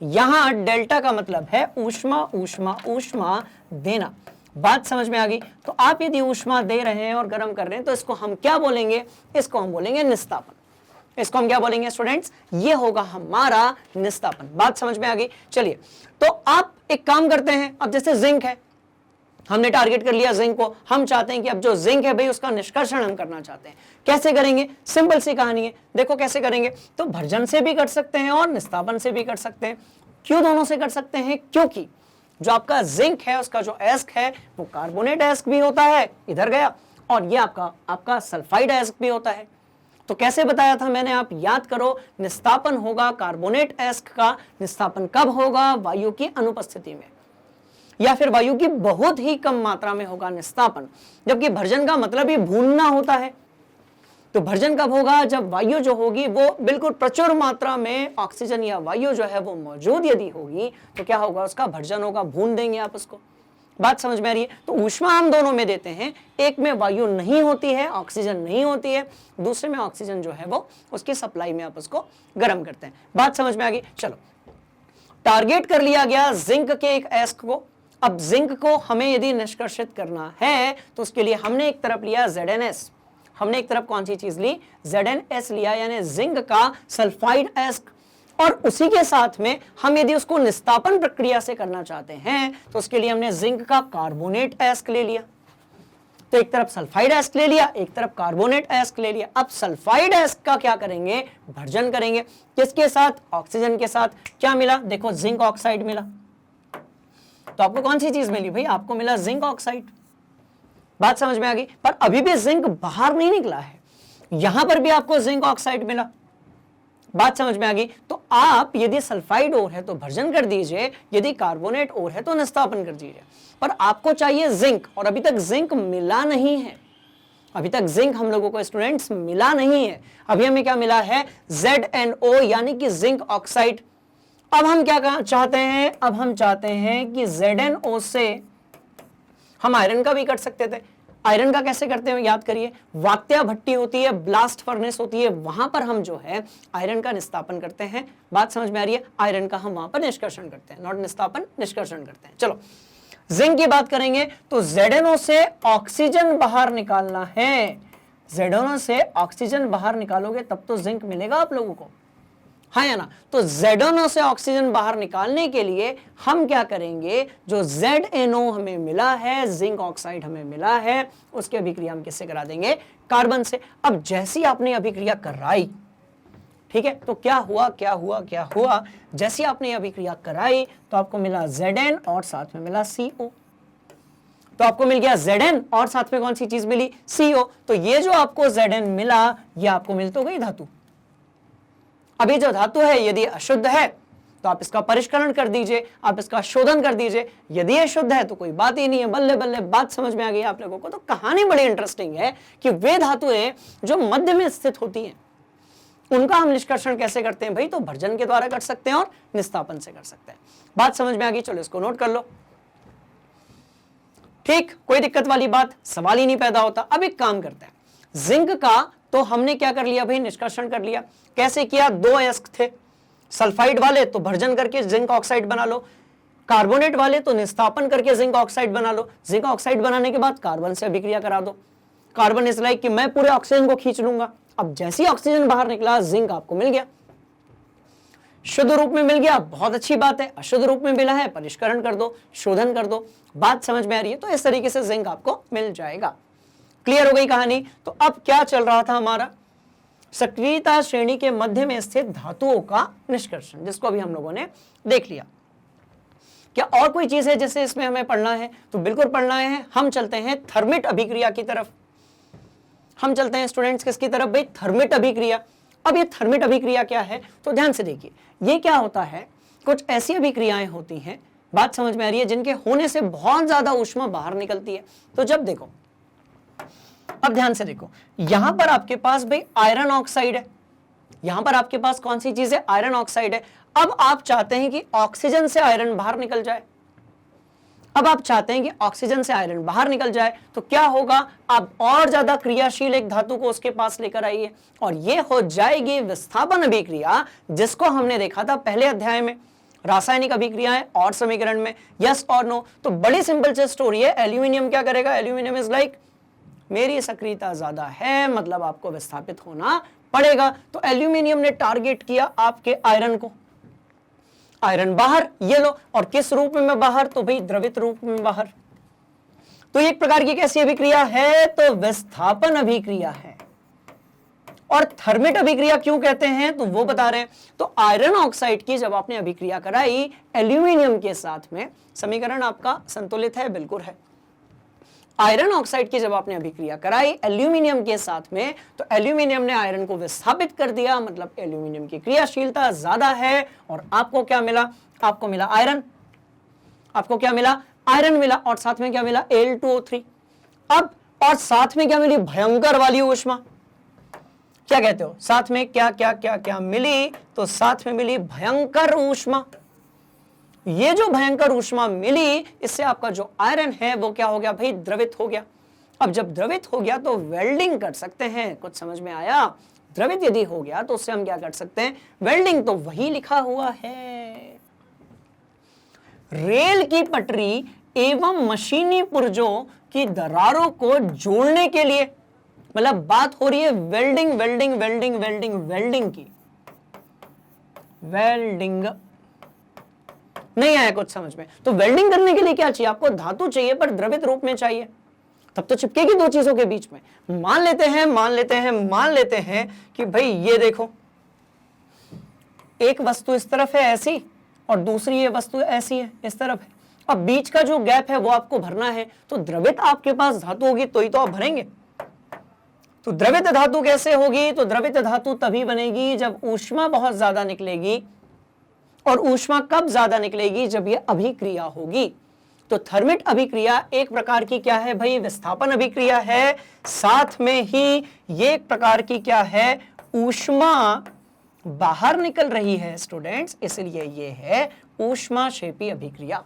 यहां डेल्टा का मतलब है ऊष्मा ऊष्मा ऊष्मा देना। बात समझ में आ गई? तो आप यदि ऊष्मा दे रहे हैं और गर्म कर रहे हैं तो इसको हम क्या बोलेंगे, इसको हम बोलेंगे निस्तापन। इसको हम क्या बोलेंगे स्टूडेंट्स, ये होगा हमारा निस्तापन। बात समझ में आ गई? चलिए, तो आप एक काम करते हैं, अब जैसे जिंक है, हमने टारगेट कर लिया जिंक को, हम चाहते हैं कि अब जो जिंक है भाई उसका निष्कर्षण हम करना चाहते हैं। कैसे करेंगे, सिंपल सी कहानी है, देखो कैसे करेंगे। तो भर्जन से भी कर सकते हैं और निस्तापन से भी कर सकते हैं। क्यों दोनों से कर सकते हैं, क्योंकि जो आपका जिंक है उसका जो अयस्क है वो कार्बोनेट अयस्क भी होता है, इधर गया, और ये आपका सल्फाइड अयस्क भी होता है। तो कैसे बताया था मैंने, आप याद करो, निस्तापन होगा कार्बोनेट अयस्क का, निस्तापन कब होगा, वायु की अनुपस्थिति में, या फिर वायु की बहुत ही कम मात्रा में होगा निस्तापन। जबकि भर्जन का मतलब ही भूनना होता है। तो भर्जन कब होगा, जब वायु जो होगी वो बिल्कुल प्रचुर मात्रा में ऑक्सीजन या वायु जो है वो मौजूद यदि होगी तो क्या होगा, उसका भर्जन होगा, भून देंगे आप उसको। बात समझ में आ रही है? तो ऊष्मा हम दोनों में देते हैं, एक में वायु नहीं होती है, ऑक्सीजन नहीं होती है, दूसरे में ऑक्सीजन जो है वो उसकी सप्लाई में आप उसको गर्म करते हैं। बात समझ में आ गई? चलो, टारगेट कर लिया गया जिंक के एक अयस्क को। अब जिंक को हमें यदि निष्कर्षित करना है तो उसके लिए हमने एक तरफ लिया ZnS, हमने एक तरफ कौन सी चीज ली, ZnS लिया, यानी जिंक का सल्फाइड अयस्क, और उसी के साथ में हम यदि उसको निस्तापन प्रक्रिया से करना चाहते हैं तो उसके लिए हमने जिंक का कार्बोनेट अयस्क ले लिया। तो एक तरफ सल्फाइड अयस्क ले लिया, एक तरफ कार्बोनेट अयस्क ले लिया। अब सल्फाइड अयस्क का क्या करेंगे, भर्जन करेंगे। किसके साथ, ऑक्सीजन के साथ। क्या मिला, देखो जिंक ऑक्साइड मिला। तो आपको कौन सी चीज मिली भाई, आपको मिला जिंक ऑक्साइड। बात समझ में आ गई? पर अभी भी जिंक बाहर नहीं निकला है, यहां पर भी आपको जिंक ऑक्साइड मिला। बात समझ में आ गई? तो आप यदि सल्फाइड ओर है तो भर्जन कर दीजिए, यदि कार्बोनेट ओर है तो निस्तापन कर दीजिए। पर आपको चाहिए जिंक, और अभी तक जिंक मिला नहीं है, अभी तक जिंक हम लोगों को स्टूडेंट्स मिला नहीं है। अभी हमें क्या मिला है, ZnO यानी कि जिंक ऑक्साइड। अब हम क्या चाहते हैं, अब हम चाहते हैं कि ZnO से हम आयरन का भी कर सकते थे। आयरन का कैसे करते हैं याद करिए, वात्या भट्टी होती है, ब्लास्ट फर्नेस होती है, वहां पर हम जो है आयरन का निस्तापन करते हैं। बात समझ में आ रही है? आयरन का हम वहां पर निष्कर्षण करते हैं, नॉट निस्तापन, निष्कर्षण करते हैं। चलो जिंक की बात करेंगे तो ZnO से ऑक्सीजन बाहर निकालना है। ZnO से ऑक्सीजन बाहर निकालोगे तब तो जिंक मिलेगा आप लोगों को, हाँ या ना? तो ZnO से ऑक्सीजन बाहर निकालने के लिए हम क्या करेंगे, जो ZnO हमें मिला है, जिंक ऑक्साइड हमें मिला है, उसकी अभिक्रिया हम किससे करा देंगे, कार्बन से। अब जैसी आपने अभिक्रिया कराई, ठीक है, तो क्या हुआ, जैसी आपने अभिक्रिया कराई तो आपको मिला Zn और साथ में मिला CO। तो आपको मिल गया Zn और साथ में कौन सी चीज मिली, CO। तो ये जो आपको Zn मिला ये आपको मिल तो गई धातु। अभी जो धातु है यदि अशुद्ध है तो आप इसका परिष्करण कर दीजिए, आप इसका शोधन कर दीजिए। यदि ये शुद्ध है तो कोई बात ही नहीं है, बल्ले बल्ले, बात समझ में आ गई आप लोगों को। तो कहानी बड़ी इंटरेस्टिंग है कि वे धातुएं जो मध्य में स्थित होती हैं, उनका हम निष्कर्षण कैसे करते हैं भाई? तो भर्जन के द्वारा कर सकते हैं और निस्तापन से कर सकते हैं। बात समझ में आ गई? चलो इसको नोट कर लो। ठीक, कोई दिक्कत वाली बात, सवाल ही नहीं पैदा होता। अब एक काम करते हैं, जिंक का तो हमने क्या कर लिया भाई? निष्कर्षण कर लिया। कैसे किया? दो अयस्क थे, सल्फाइड वाले तो भर्जन करके जिंक ऑक्साइड बना लो, कार्बोनेट वाले तो निस्तापन करके जिंक ऑक्साइड बना लो। जिंक ऑक्साइड बनाने के बाद कार्बन से अभिक्रिया करा दो। कार्बन इज लाइक कि मैं पूरे ऑक्सीजन को खींच लूंगा। अब जैसे ही ऑक्सीजन बाहर निकला, जिंक आपको मिल गया, शुद्ध रूप में मिल गया, बहुत अच्छी बात है। अशुद्ध रूप में मिला है, परिष्करण कर दो, शोधन कर दो। बात समझ में आ रही है? तो इस तरीके से जिंक आपको मिल जाएगा। क्लियर हो गई कहानी? तो अब क्या चल रहा था हमारा? सक्रियता श्रेणी के मध्य में स्थित धातुओं का निष्कर्षण, जिसको अभी हम लोगों ने देख लिया। क्या और कोई चीज है जिसे इसमें हमें पढ़ना है? तो बिल्कुल पढ़ना है। हम चलते हैं थर्मिट अभिक्रिया की तरफ। हम चलते हैं स्टूडेंट्स किसकी तरफ भाई? थर्मिट अभिक्रिया। अब ये थर्मिट अभिक्रिया क्या है? तो ध्यान से देखिए, ये क्या होता है? कुछ ऐसी अभिक्रियाएं होती हैं, बात समझ में आ रही है, जिनके होने से बहुत ज्यादा ऊष्मा बाहर निकलती है। तो जब देखो, अब ध्यान से देखो, यहां पर आपके पास भाई आयरन ऑक्साइड है, यहां पर आपके पास कौन सी चीज है? आयरन ऑक्साइड है। अब आप चाहते हैं कि ऑक्सीजन से आयरन बाहर निकल जाए। अब आप चाहते हैं कि ऑक्सीजन से आयरन बाहर निकल जाए, तो क्या होगा? आप और ज्यादा क्रियाशील एक धातु को उसके पास लेकर आइए और ये हो जाएगी विस्थापन अभिक्रिया, जिसको हमने देखा था पहले अध्याय में, रासायनिक अभिक्रियाएं और समीकरण में, यस और नो। तो बड़ी सिंपल सी स्टोरी है। एल्यूमिनियम क्या करेगा? एल्यूमिनियम इज लाइक मेरी सक्रियता ज्यादा है, मतलब आपको विस्थापित होना पड़ेगा। तो एल्यूमिनियम ने टारगेट किया आपके आयरन को, आयरन बाहर, ये लो। और किस रूप में बाहर? तो भाई द्रवित रूप में बाहर। तो एक प्रकार की कैसी अभिक्रिया है? तो विस्थापन अभिक्रिया है। और थर्मिट अभिक्रिया क्यों कहते हैं? तो वो बता रहे हैं। तो आयरन ऑक्साइड की जब आपने अभिक्रिया कराई एल्यूमिनियम के साथ में, समीकरण आपका संतुलित है, बिल्कुल है। आयरन ऑक्साइड की जब आपने अभिक्रिया कराई एल्यूमिनियम के साथ में, तो एल्यूमिनियम ने आयरन को विस्थापित कर दिया, मतलब एल्यूमिनियम की क्रियाशीलता ज्यादा है। और आपको क्या मिला? आपको मिला आयरन। आपको क्या मिला? आयरन मिला। और साथ में क्या मिला? Al2O3। अब और साथ में क्या मिली? भयंकर वाली ऊष्मा। क्या कहते हो? साथ में क्या क्या क्या क्या मिली? तो साथ में मिली भयंकर ऊष्मा। ये जो भयंकर ऊष्मा मिली, इससे आपका जो आयरन है वो क्या हो गया भाई? द्रवित हो गया। अब जब द्रवित हो गया तो वेल्डिंग कर सकते हैं। कुछ समझ में आया? द्रवित यदि हो गया तो उससे हम क्या कर सकते हैं? वेल्डिंग। तो वही लिखा हुआ है, रेल की पटरी एवं मशीनी पुर्जों की दरारों को जोड़ने के लिए, मतलब बात हो रही है welding welding welding welding welding की। वेल्डिंग नहीं आया कुछ समझ में? तो वेल्डिंग करने के लिए क्या चाहिए आपको? धातु चाहिए, पर द्रवित रूप में चाहिए, तब तो चिपकेगी दो चीजों के बीच में। मान लेते हैं कि भाई ये देखो, एक वस्तु इस तरफ है ऐसी और दूसरी ये वस्तु ऐसी है इस तरफ है। अब बीच का जो गैप है वो आपको भरना है, तो द्रवित आपके पास धातु होगी तो ही तो आप भरेंगे। तो द्रवित धातु कैसे होगी? तो द्रवित धातु तभी बनेगी जब ऊष्मा बहुत ज्यादा निकलेगी। और ऊष्मा कब ज्यादा निकलेगी? जब ये अभिक्रिया होगी। तो थर्मिट अभिक्रिया एक प्रकार की क्या है भाई? विस्थापन अभिक्रिया है। साथ में ही ये एक प्रकार की क्या है? ऊष्मा बाहर निकल रही है स्टूडेंट्स, इसलिए ये है ऊष्माक्षेपी अभिक्रिया।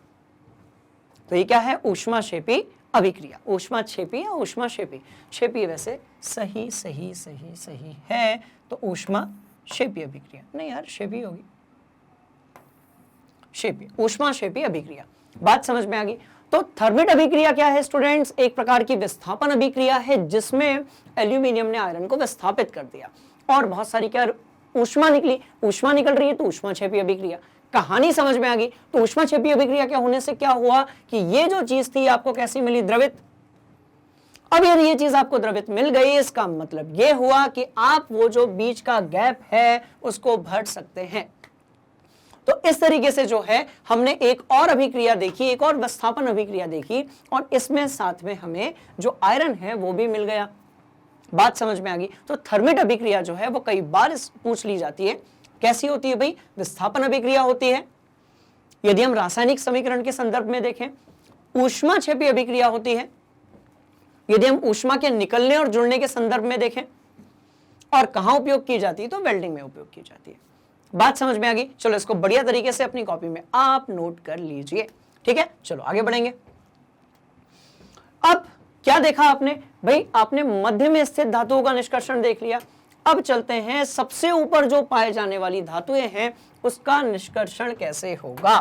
तो ये क्या है? ऊष्माक्षेपी अभिक्रिया। ऊष्माक्षेपी या ऊष्माक्षेपी? क्षेपी वैसे सही सही सही सही है, तो ऊष्माक्षेपी अभिक्रिया नहीं यार, क्षेपी होगी, क्षेपी, ऊष्माक्षेपी अभिक्रिया। बात समझ में आ गई? तो थर्मिट अभिक्रिया क्या है स्टूडेंट्स? एक प्रकार की विस्थापन अभिक्रिया है, जिसमें एल्यूमिनियम ने आयरन को विस्थापित कर दिया और बहुत सारी क्या ऊष्मा निकली। ऊष्मा निकल रही है तो ऊष्माक्षेपी अभिक्रिया। कहानी समझ में आ गई? तो ऊष्माक्षेपी अभिक्रिया क्या होने से क्या हुआ कि ये जो चीज थी आपको कैसी मिली? द्रवित। अब यदि ये चीज आपको द्रवित मिल गई, इसका मतलब ये हुआ कि आप वो जो बीच का गैप है उसको भर सकते हैं। तो इस तरीके से जो है हमने एक और अभिक्रिया देखी, एक और विस्थापन अभिक्रिया देखी, और इसमें साथ में हमें जो आयरन है वो भी मिल गया। बात समझ में आ गई? तो थर्मिट अभिक्रिया जो है वो कई बार पूछ ली जाती है। कैसी होती है भाई? विस्थापन अभिक्रिया होती है। यदि हम रासायनिक समीकरण के संदर्भ में देखें, ऊष्माक्षेपी अभिक्रिया होती है। यदि हम ऊष्मा के निकलने और जुड़ने के संदर्भ में देखें, और कहां उपयोग की जाती है, तो वेल्डिंग में उपयोग की जाती है। बात समझ में आ गई? चलो इसको बढ़िया तरीके से अपनी कॉपी में आप नोट कर लीजिए। ठीक है, चलो आगे बढ़ेंगे। अब क्या देखा आपने भाई? आपने मध्य में स्थित धातुओं का निष्कर्षण देख लिया। अब चलते हैं सबसे ऊपर जो पाए जाने वाली धातुएं हैं उसका निष्कर्षण कैसे होगा।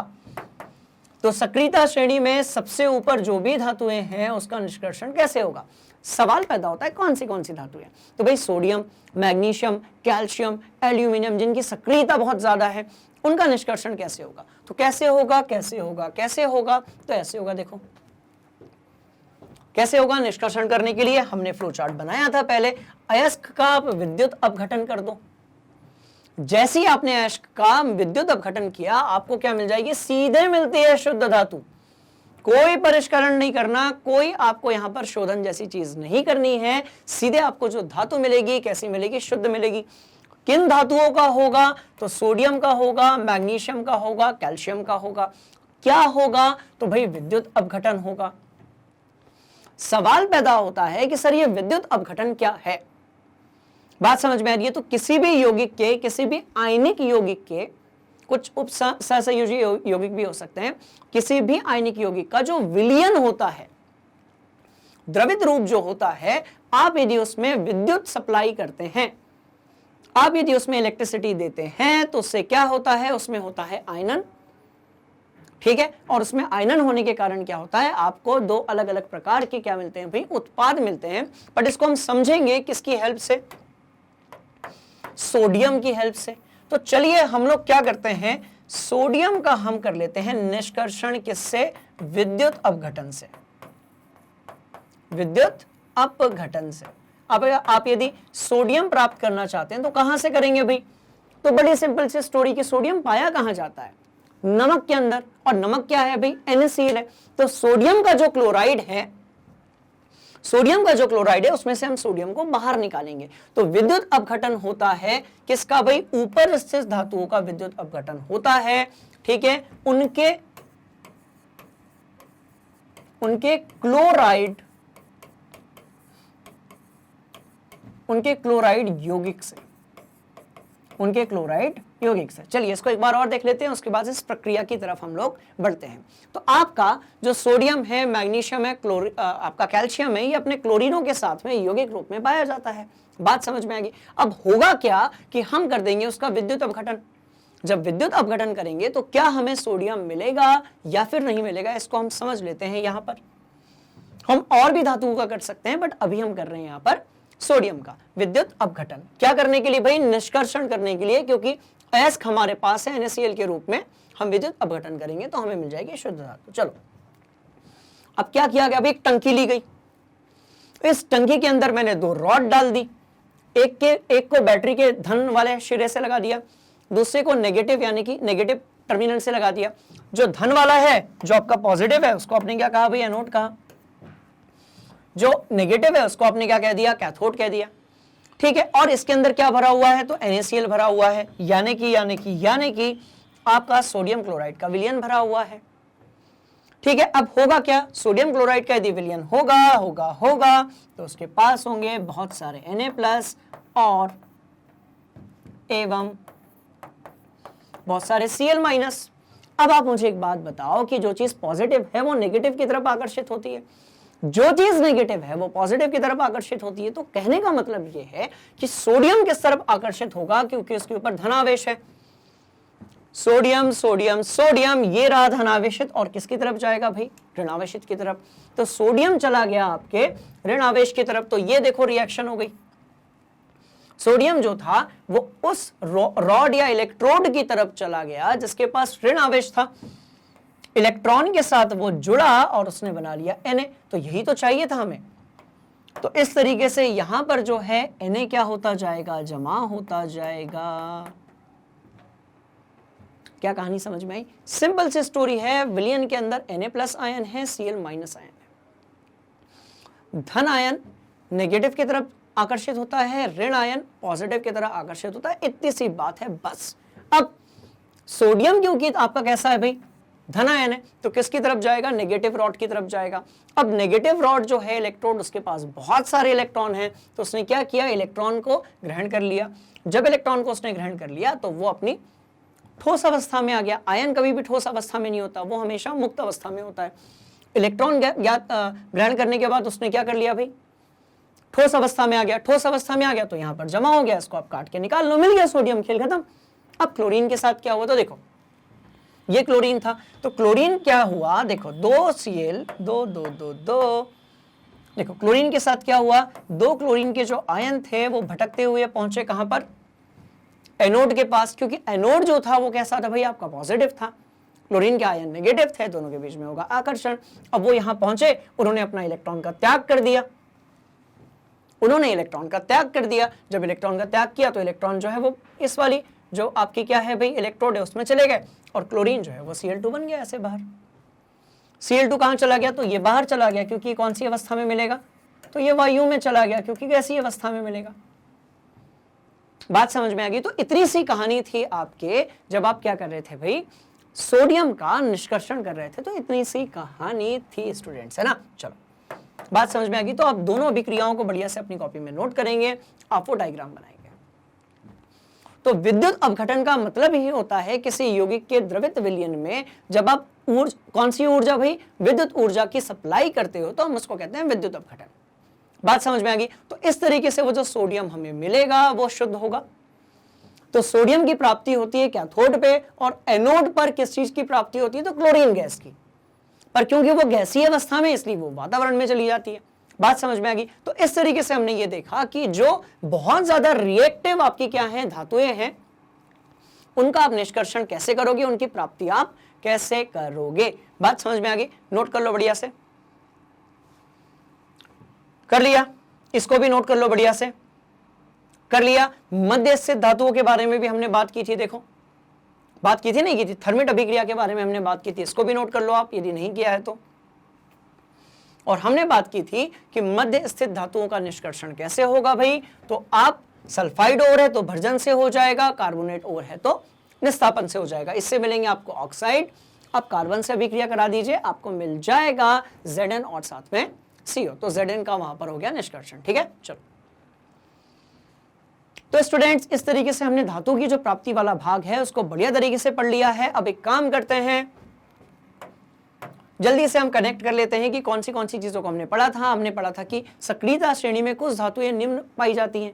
तो सक्रियता श्रेणी में सबसे ऊपर जो भी धातुएं हैं उसका निष्कर्षण कैसे होगा। सवाल पैदा होता है कौन सी धातुएं? तो भाई सोडियम, मैग्नीशियम, कैल्शियम, एल्यूमिनियम, जिनकी सक्रियता बहुत ज्यादा है, उनका निष्कर्षण कैसे होगा। तो कैसे होगा, कैसे होगा, कैसे होगा? तो ऐसे होगा। देखो कैसे होगा। निष्कर्षण करने के लिए हमने फ्लो चार्ट बनाया था पहले। अयस्क का आप विद्युत अपघटन कर दो। जैसे ही आपने अयस्क का विद्युत अपघटन किया, आपको क्या मिल जाएगी? सीधे मिलती है शुद्ध धातु। कोई परिष्करण नहीं करना, कोई आपको यहां पर शोधन जैसी चीज नहीं करनी है। सीधे आपको जो धातु मिलेगी, कैसी मिलेगी? शुद्ध मिलेगी। किन धातुओं का होगा? तो सोडियम का होगा, मैग्नीशियम का होगा, कैल्शियम का होगा। क्या होगा? तो भाई विद्युत अपघटन होगा। सवाल पैदा होता है कि सर ये विद्युत अपघटन क्या है। बात समझ में आ रही है? तो किसी भी यौगिक के, किसी भी आयनिक यौगिक के, कुछ उप सहसंयोजी यौगिक भी हो सकते हैं, किसी भी आयनिक यौगिक का जो विलयन होता है, द्रवित रूप जो होता है, आप यदि उसमें विद्युत सप्लाई करते हैं, आप यदि उसमें इलेक्ट्रिसिटी देते हैं, तो उससे क्या होता है? उसमें होता है आयनन। ठीक है, और उसमें आयनन होने के कारण क्या होता है? आपको दो अलग अलग प्रकार के क्या मिलते हैं भाई? उत्पाद मिलते हैं। बट इसको हम समझेंगे किसकी हेल्प से? सोडियम की हेल्प से। तो चलिए हम लोग क्या करते हैं, सोडियम का हम कर लेते हैं निष्कर्षण। किससे? विद्युत अपघटन से। विद्युत अपघटन से। अब आप यदि सोडियम प्राप्त करना चाहते हैं तो कहां से करेंगे भाई? तो बड़ी सिंपल सी स्टोरी की, सोडियम पाया कहां जाता है? नमक के अंदर। और नमक क्या है भाई? NaCl है। तो सोडियम का जो क्लोराइड है, सोडियम का जो क्लोराइड है, उसमें से हम सोडियम को बाहर निकालेंगे। तो विद्युत अपघटन होता है किसका भाई? ऊपर स्थित धातुओं का विद्युत अपघटन होता है। ठीक है, उनके क्लोराइड यौगिक से, उनके क्लोराइड यौगिक से। चलिए इसको एक बार और देख लेते हैं, उसके बाद इस प्रक्रिया की तरफ हम लोग बढ़ते हैं। तो आपका जो सोडियम है, मैग्नीशियम है, आपका कैल्शियम है, ये अपने क्लोरीनों के साथ में यौगिक रूप में पाया जाता है। बात समझ में आ गई? अब होगा क्या कि हम कर देंगे उसका विद्युत अपघटन। जब विद्युत अपघटन करेंगे तो क्या हमें सोडियम मिलेगा या फिर नहीं मिलेगा, इसको हम समझ लेते हैं। यहां पर हम और भी धातुओं का कर सकते हैं, बट अभी हम कर रहे हैं यहां पर सोडियम का विद्युत अपघटन। क्या करने के लिए भाई? निष्कर्षण करने के लिए, क्योंकि अयस्क हमारे पास है, NaCl के रूप में हम विद्युत अपघटन करेंगे तो हमें मिल जाएगी शुद्ध धातु। चलो अब क्या किया गया? अभी एक टंकी ली गई। इस टंकी के अंदर मैंने दो रॉड डाल दी। एक को बैटरी के धन वाले सिरे से लगा दिया, दूसरे को नेगेटिव यानी कि नेगेटिव टर्मिनल से लगा दिया। जो धन वाला है, जो आपका पॉजिटिव है, उसको आपने क्या कहा भाई? एनोड कहा। जो नेगेटिव है उसको आपने क्या कह दिया? कैथोड कह दिया। ठीक है, और इसके अंदर क्या भरा हुआ है? तो NaCl भरा हुआ है, यानी कि आपका सोडियम क्लोराइड का विलयन भरा हुआ है। ठीक है, अब होगा क्या? सोडियम क्लोराइड का यदि विलयन होगा तो उसके पास होंगे बहुत सारे Na+ और एवं बहुत सारे Cl-। अब आप मुझे एक बात बताओ कि जो चीज पॉजिटिव है वो नेगेटिव की तरफ आकर्षित होती है, जो चीज नेगेटिव है वो पॉजिटिव की तरफ आकर्षित होती है। तो कहने का मतलब ये है कि सोडियम किस तरफ आकर्षित होगा? क्योंकि उसके ऊपर धनावेश है। सोडियम सोडियम सोडियम, ये रहा धनावेशित, और किसकी तरफ जाएगा भाई? ऋणावेशित की तरफ। तो सोडियम चला गया आपके ऋणावेश की तरफ। तो ये देखो रिएक्शन हो गई। सोडियम जो था वो उस रॉड या इलेक्ट्रोड की तरफ चला गया जिसके पास ऋण आवेश था, इलेक्ट्रॉन के साथ वो जुड़ा और उसने बना लिया Na। तो यही तो चाहिए था हमें। तो इस तरीके से यहां पर जो है Na क्या होता जाएगा? जमा होता जाएगा। क्या कहानी समझ में आई? सिंपल सी स्टोरी है। विलयन के अंदर Na+ आयन है, Cl- आयन है। धन आयन नेगेटिव की तरफ आकर्षित होता है, ऋण आयन पॉजिटिव की तरफ आकर्षित होता है। इतनी सी बात है बस। अब सोडियम क्योंकि आपका कैसा है भाई? धन आयन है तो किसकी तरफ जाएगा, नेगेटिव रॉड की तरफ जाएगा। अब नेगेटिव रॉड जो है इलेक्ट्रोड, उसके पास बहुत सारे इलेक्ट्रॉन हैं, तो उसने क्या किया, इलेक्ट्रॉन को ग्रहण कर लिया। जब इलेक्ट्रॉन को उसने ग्रहण कर लिया तो वो अपनी ठोस अवस्था में आ गया। आयन कभी भी ठोस अवस्था में नहीं होता, वो हमेशा मुक्त अवस्था में होता है। इलेक्ट्रॉन ग्रहण करने के बाद उसने क्या कर लिया भाई, ठोस अवस्था में आ गया। ठोस अवस्था में आ गया तो यहाँ पर जमा हो गया, इसको आप काट के निकाल लो, मिल गया सोडियम, खेल खत्म। अब क्लोरीन के साथ क्या हुआ, तो देखो ये क्लोरीन था, तो क्लोरीन क्या हुआ, देखो 2Cl 2 2 2 2। देखो क्लोरीन के साथ क्या हुआ, 2 क्लोरीन के जो आयन थे वो भटकते हुए पहुंचे कहां पर, एनोड के पास, क्योंकि एनोड जो था वो कैसा था भाई, आपका पॉजिटिव था, क्लोरीन के आयन नेगेटिव थे, दोनों के बीच में होगा आकर्षण। अब वो यहां पहुंचे, उन्होंने अपना इलेक्ट्रॉन का त्याग कर दिया, उन्होंने इलेक्ट्रॉन का त्याग कर दिया। जब इलेक्ट्रॉन का त्याग किया तो इलेक्ट्रॉन जो है वो इस वाली जो आपकी क्या है भाई इलेक्ट्रोड है उसमें चले गए, और क्लोरीन जो है वो Cl2 बन गया ऐसे बाहर। Cl2 कहां चला गया, तो ये बाहर चला गया, क्योंकि कौन सी अवस्था में मिलेगा, तो ये वायु में चला गया, क्योंकि कैसी अवस्था में मिलेगा। बात समझ में आ गई। तो इतनी सी कहानी थी आपके, जब आप क्या कर रहे थे भाई, सोडियम का निष्कर्षण कर रहे थे, तो इतनी सी कहानी थी स्टूडेंट्स, है ना। चलो बात समझ में आ गई। तो आप दोनों अभिक्रियाओं को बढ़िया से अपनी कॉपी में नोट करेंगे, आप वो डायग्राम बनाएंगे। तो विद्युत अपघटन का मतलब ही होता है किसी यौगिक के द्रवित विलयन में जब आप कौन सी ऊर्जा भाई, विद्युत ऊर्जा की सप्लाई करते हो, तो हम उसको कहते हैं विद्युत अपघटन। बात समझ में आ गई। तो इस तरीके से वो जो सोडियम हमें मिलेगा वो शुद्ध होगा। तो सोडियम की प्राप्ति होती है कैथोड पे, और एनोड पर किस चीज की प्राप्ति होती है, तो क्लोरीन गैस की। पर क्योंकि वो गैसीय अवस्था में, इसलिए वो वातावरण में चली जाती है। बात समझ में आ गई। तो इस तरीके से हमने ये देखा कि जो बहुत ज्यादा रिएक्टिव आपकी क्या है धातुएं हैं, उनका आप निष्कर्षण कैसे करोगे, उनकी प्राप्ति आप कैसे करोगे। बात समझ में आ गई, नोट कर लो बढ़िया से। कर लिया, इसको भी नोट कर लो बढ़िया से। कर लिया। मध्य स्थित धातुओं के बारे में भी हमने बात की थी, देखो बात की थी, नहीं की थी, थर्मिट अभिक्रिया के बारे में हमने बात की थी, इसको भी नोट कर लो आप यदि नहीं किया है तो। और हमने बात की थी कि मध्य स्थित धातुओं का निष्कर्षण कैसे होगा भाई, तो आप सल्फाइड ओर है तो भर्जन से हो जाएगा, कार्बोनेट ओर है तो निस्तापन से हो जाएगा। इससे मिलेंगे आपको ऑक्साइड, आप कार्बन से अभिक्रिया करा दीजिए, आपको मिल जाएगा Zn और साथ में CO। तो Zn का वहां पर हो गया निष्कर्षण, ठीक है। चलो तो स्टूडेंट्स इस तरीके से हमने धातु की जो प्राप्ति वाला भाग है उसको बढ़िया तरीके से पढ़ लिया है। अब एक काम करते हैं, जल्दी से हम कनेक्ट कर लेते हैं कि कौन सी चीजों को हमने पढ़ा था। हमने पढ़ा था कि सक्रियता श्रेणी में कुछ धातुएं निम्न पाई जाती हैं,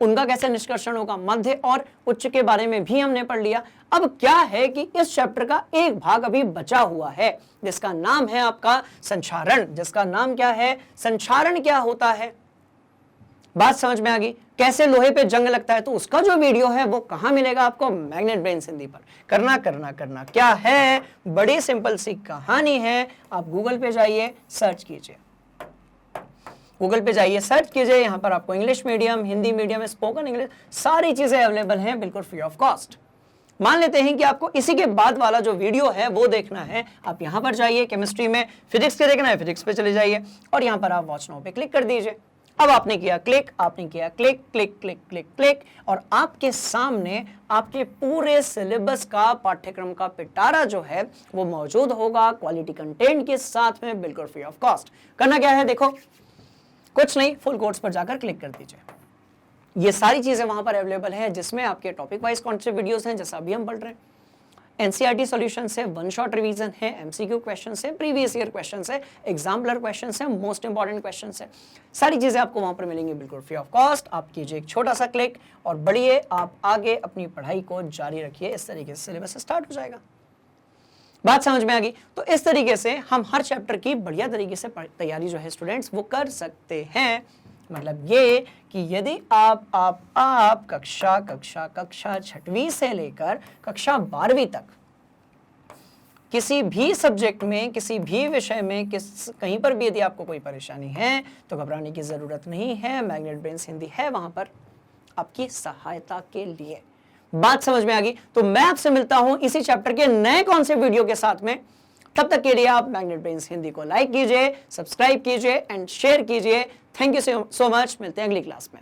उनका कैसे निष्कर्षण होगा। मध्य और उच्च के बारे में भी हमने पढ़ लिया। अब क्या है कि इस चैप्टर का एक भाग अभी बचा हुआ है जिसका नाम है आपका संचारण। जिसका नाम क्या है, संचारण क्या होता है। बात समझ में आ गई। कैसे लोहे पे जंग लगता है, तो उसका जो वीडियो है वो कहां मिलेगा आपको, मैग्नेट ब्रेन्स हिंदी पर। करना क्या है, बड़ी सिंपल सी कहानी है। आप गूगल पे जाइए, सर्च कीजिए, गूगल पे जाइए, सर्च कीजिए, यहां पर आपको English medium, Hindi medium, spoken English सारी चीजें अवेलेबल हैं बिल्कुल फ्री ऑफ कॉस्ट। मान लेते हैं कि आपको इसी के बाद वाला जो वीडियो है वो देखना है, आप यहां पर जाइए, केमिस्ट्री में फिजिक्स के देखना है, फिजिक्स पे चले जाइए और यहां पर आप वॉच नाउ पे क्लिक कर दीजिए। अब आपने किया क्लिक, क्लिक, और आपके सामने आपके पूरे सिलेबस का पाठ्यक्रम का पिटारा जो है वो मौजूद होगा क्वालिटी कंटेंट के साथ में बिल्कुल फ्री ऑफ कॉस्ट। करना क्या है, देखो कुछ नहीं, फुल कोर्स पर जाकर क्लिक कर दीजिए। ये सारी चीजें वहां पर अवेलेबल है जिसमें आपके टॉपिक वाइज कॉन्सेप्ट वीडियोस हैं, जैसा अभी हम पढ़ रहे हैं। एनसीईआरटी सॉल्यूशन से वन शॉट रिवीजन है, एमसीक्यू क्वेश्चन है, प्रीवियस ईयर क्वेश्चन है, एग्जाम्पलर क्वेश्चन है, मोस्ट इंपॉर्टेंट क्वेश्चन है। सारी चीजें आपको वहां पर मिलेंगी बिल्कुल फ्री ऑफ कॉस्ट। आप कीजिए एक छोटा सा क्लिक और बढ़िए, आप आगे अपनी पढ़ाई को जारी रखिए। इस तरीके से सिलेबस स्टार्ट हो जाएगा। बात समझ में आ गई। तो इस तरीके से हम हर चैप्टर की बढ़िया तरीके से तैयारी जो है स्टूडेंट्स वो कर सकते हैं। मतलब ये कि यदि आप कक्षा 6वीं से लेकर कक्षा 12वीं तक किसी भी सब्जेक्ट में, किसी भी विषय में, कहीं पर भी यदि आपको कोई परेशानी है तो घबराने की जरूरत नहीं है। मैग्नेट ब्रेन्स हिंदी है वहां पर आपकी सहायता के लिए। बात समझ में आ गई। तो मैं आपसे मिलता हूं इसी चैप्टर के नए कॉन्सेप्ट वीडियो के साथ में। तब तक के लिए आप मैग्नेट ब्रेन्स हिंदी को लाइक कीजिए, सब्सक्राइब कीजिए एंड शेयर कीजिए। Thank you so much. मिलते हैं अगली क्लास में।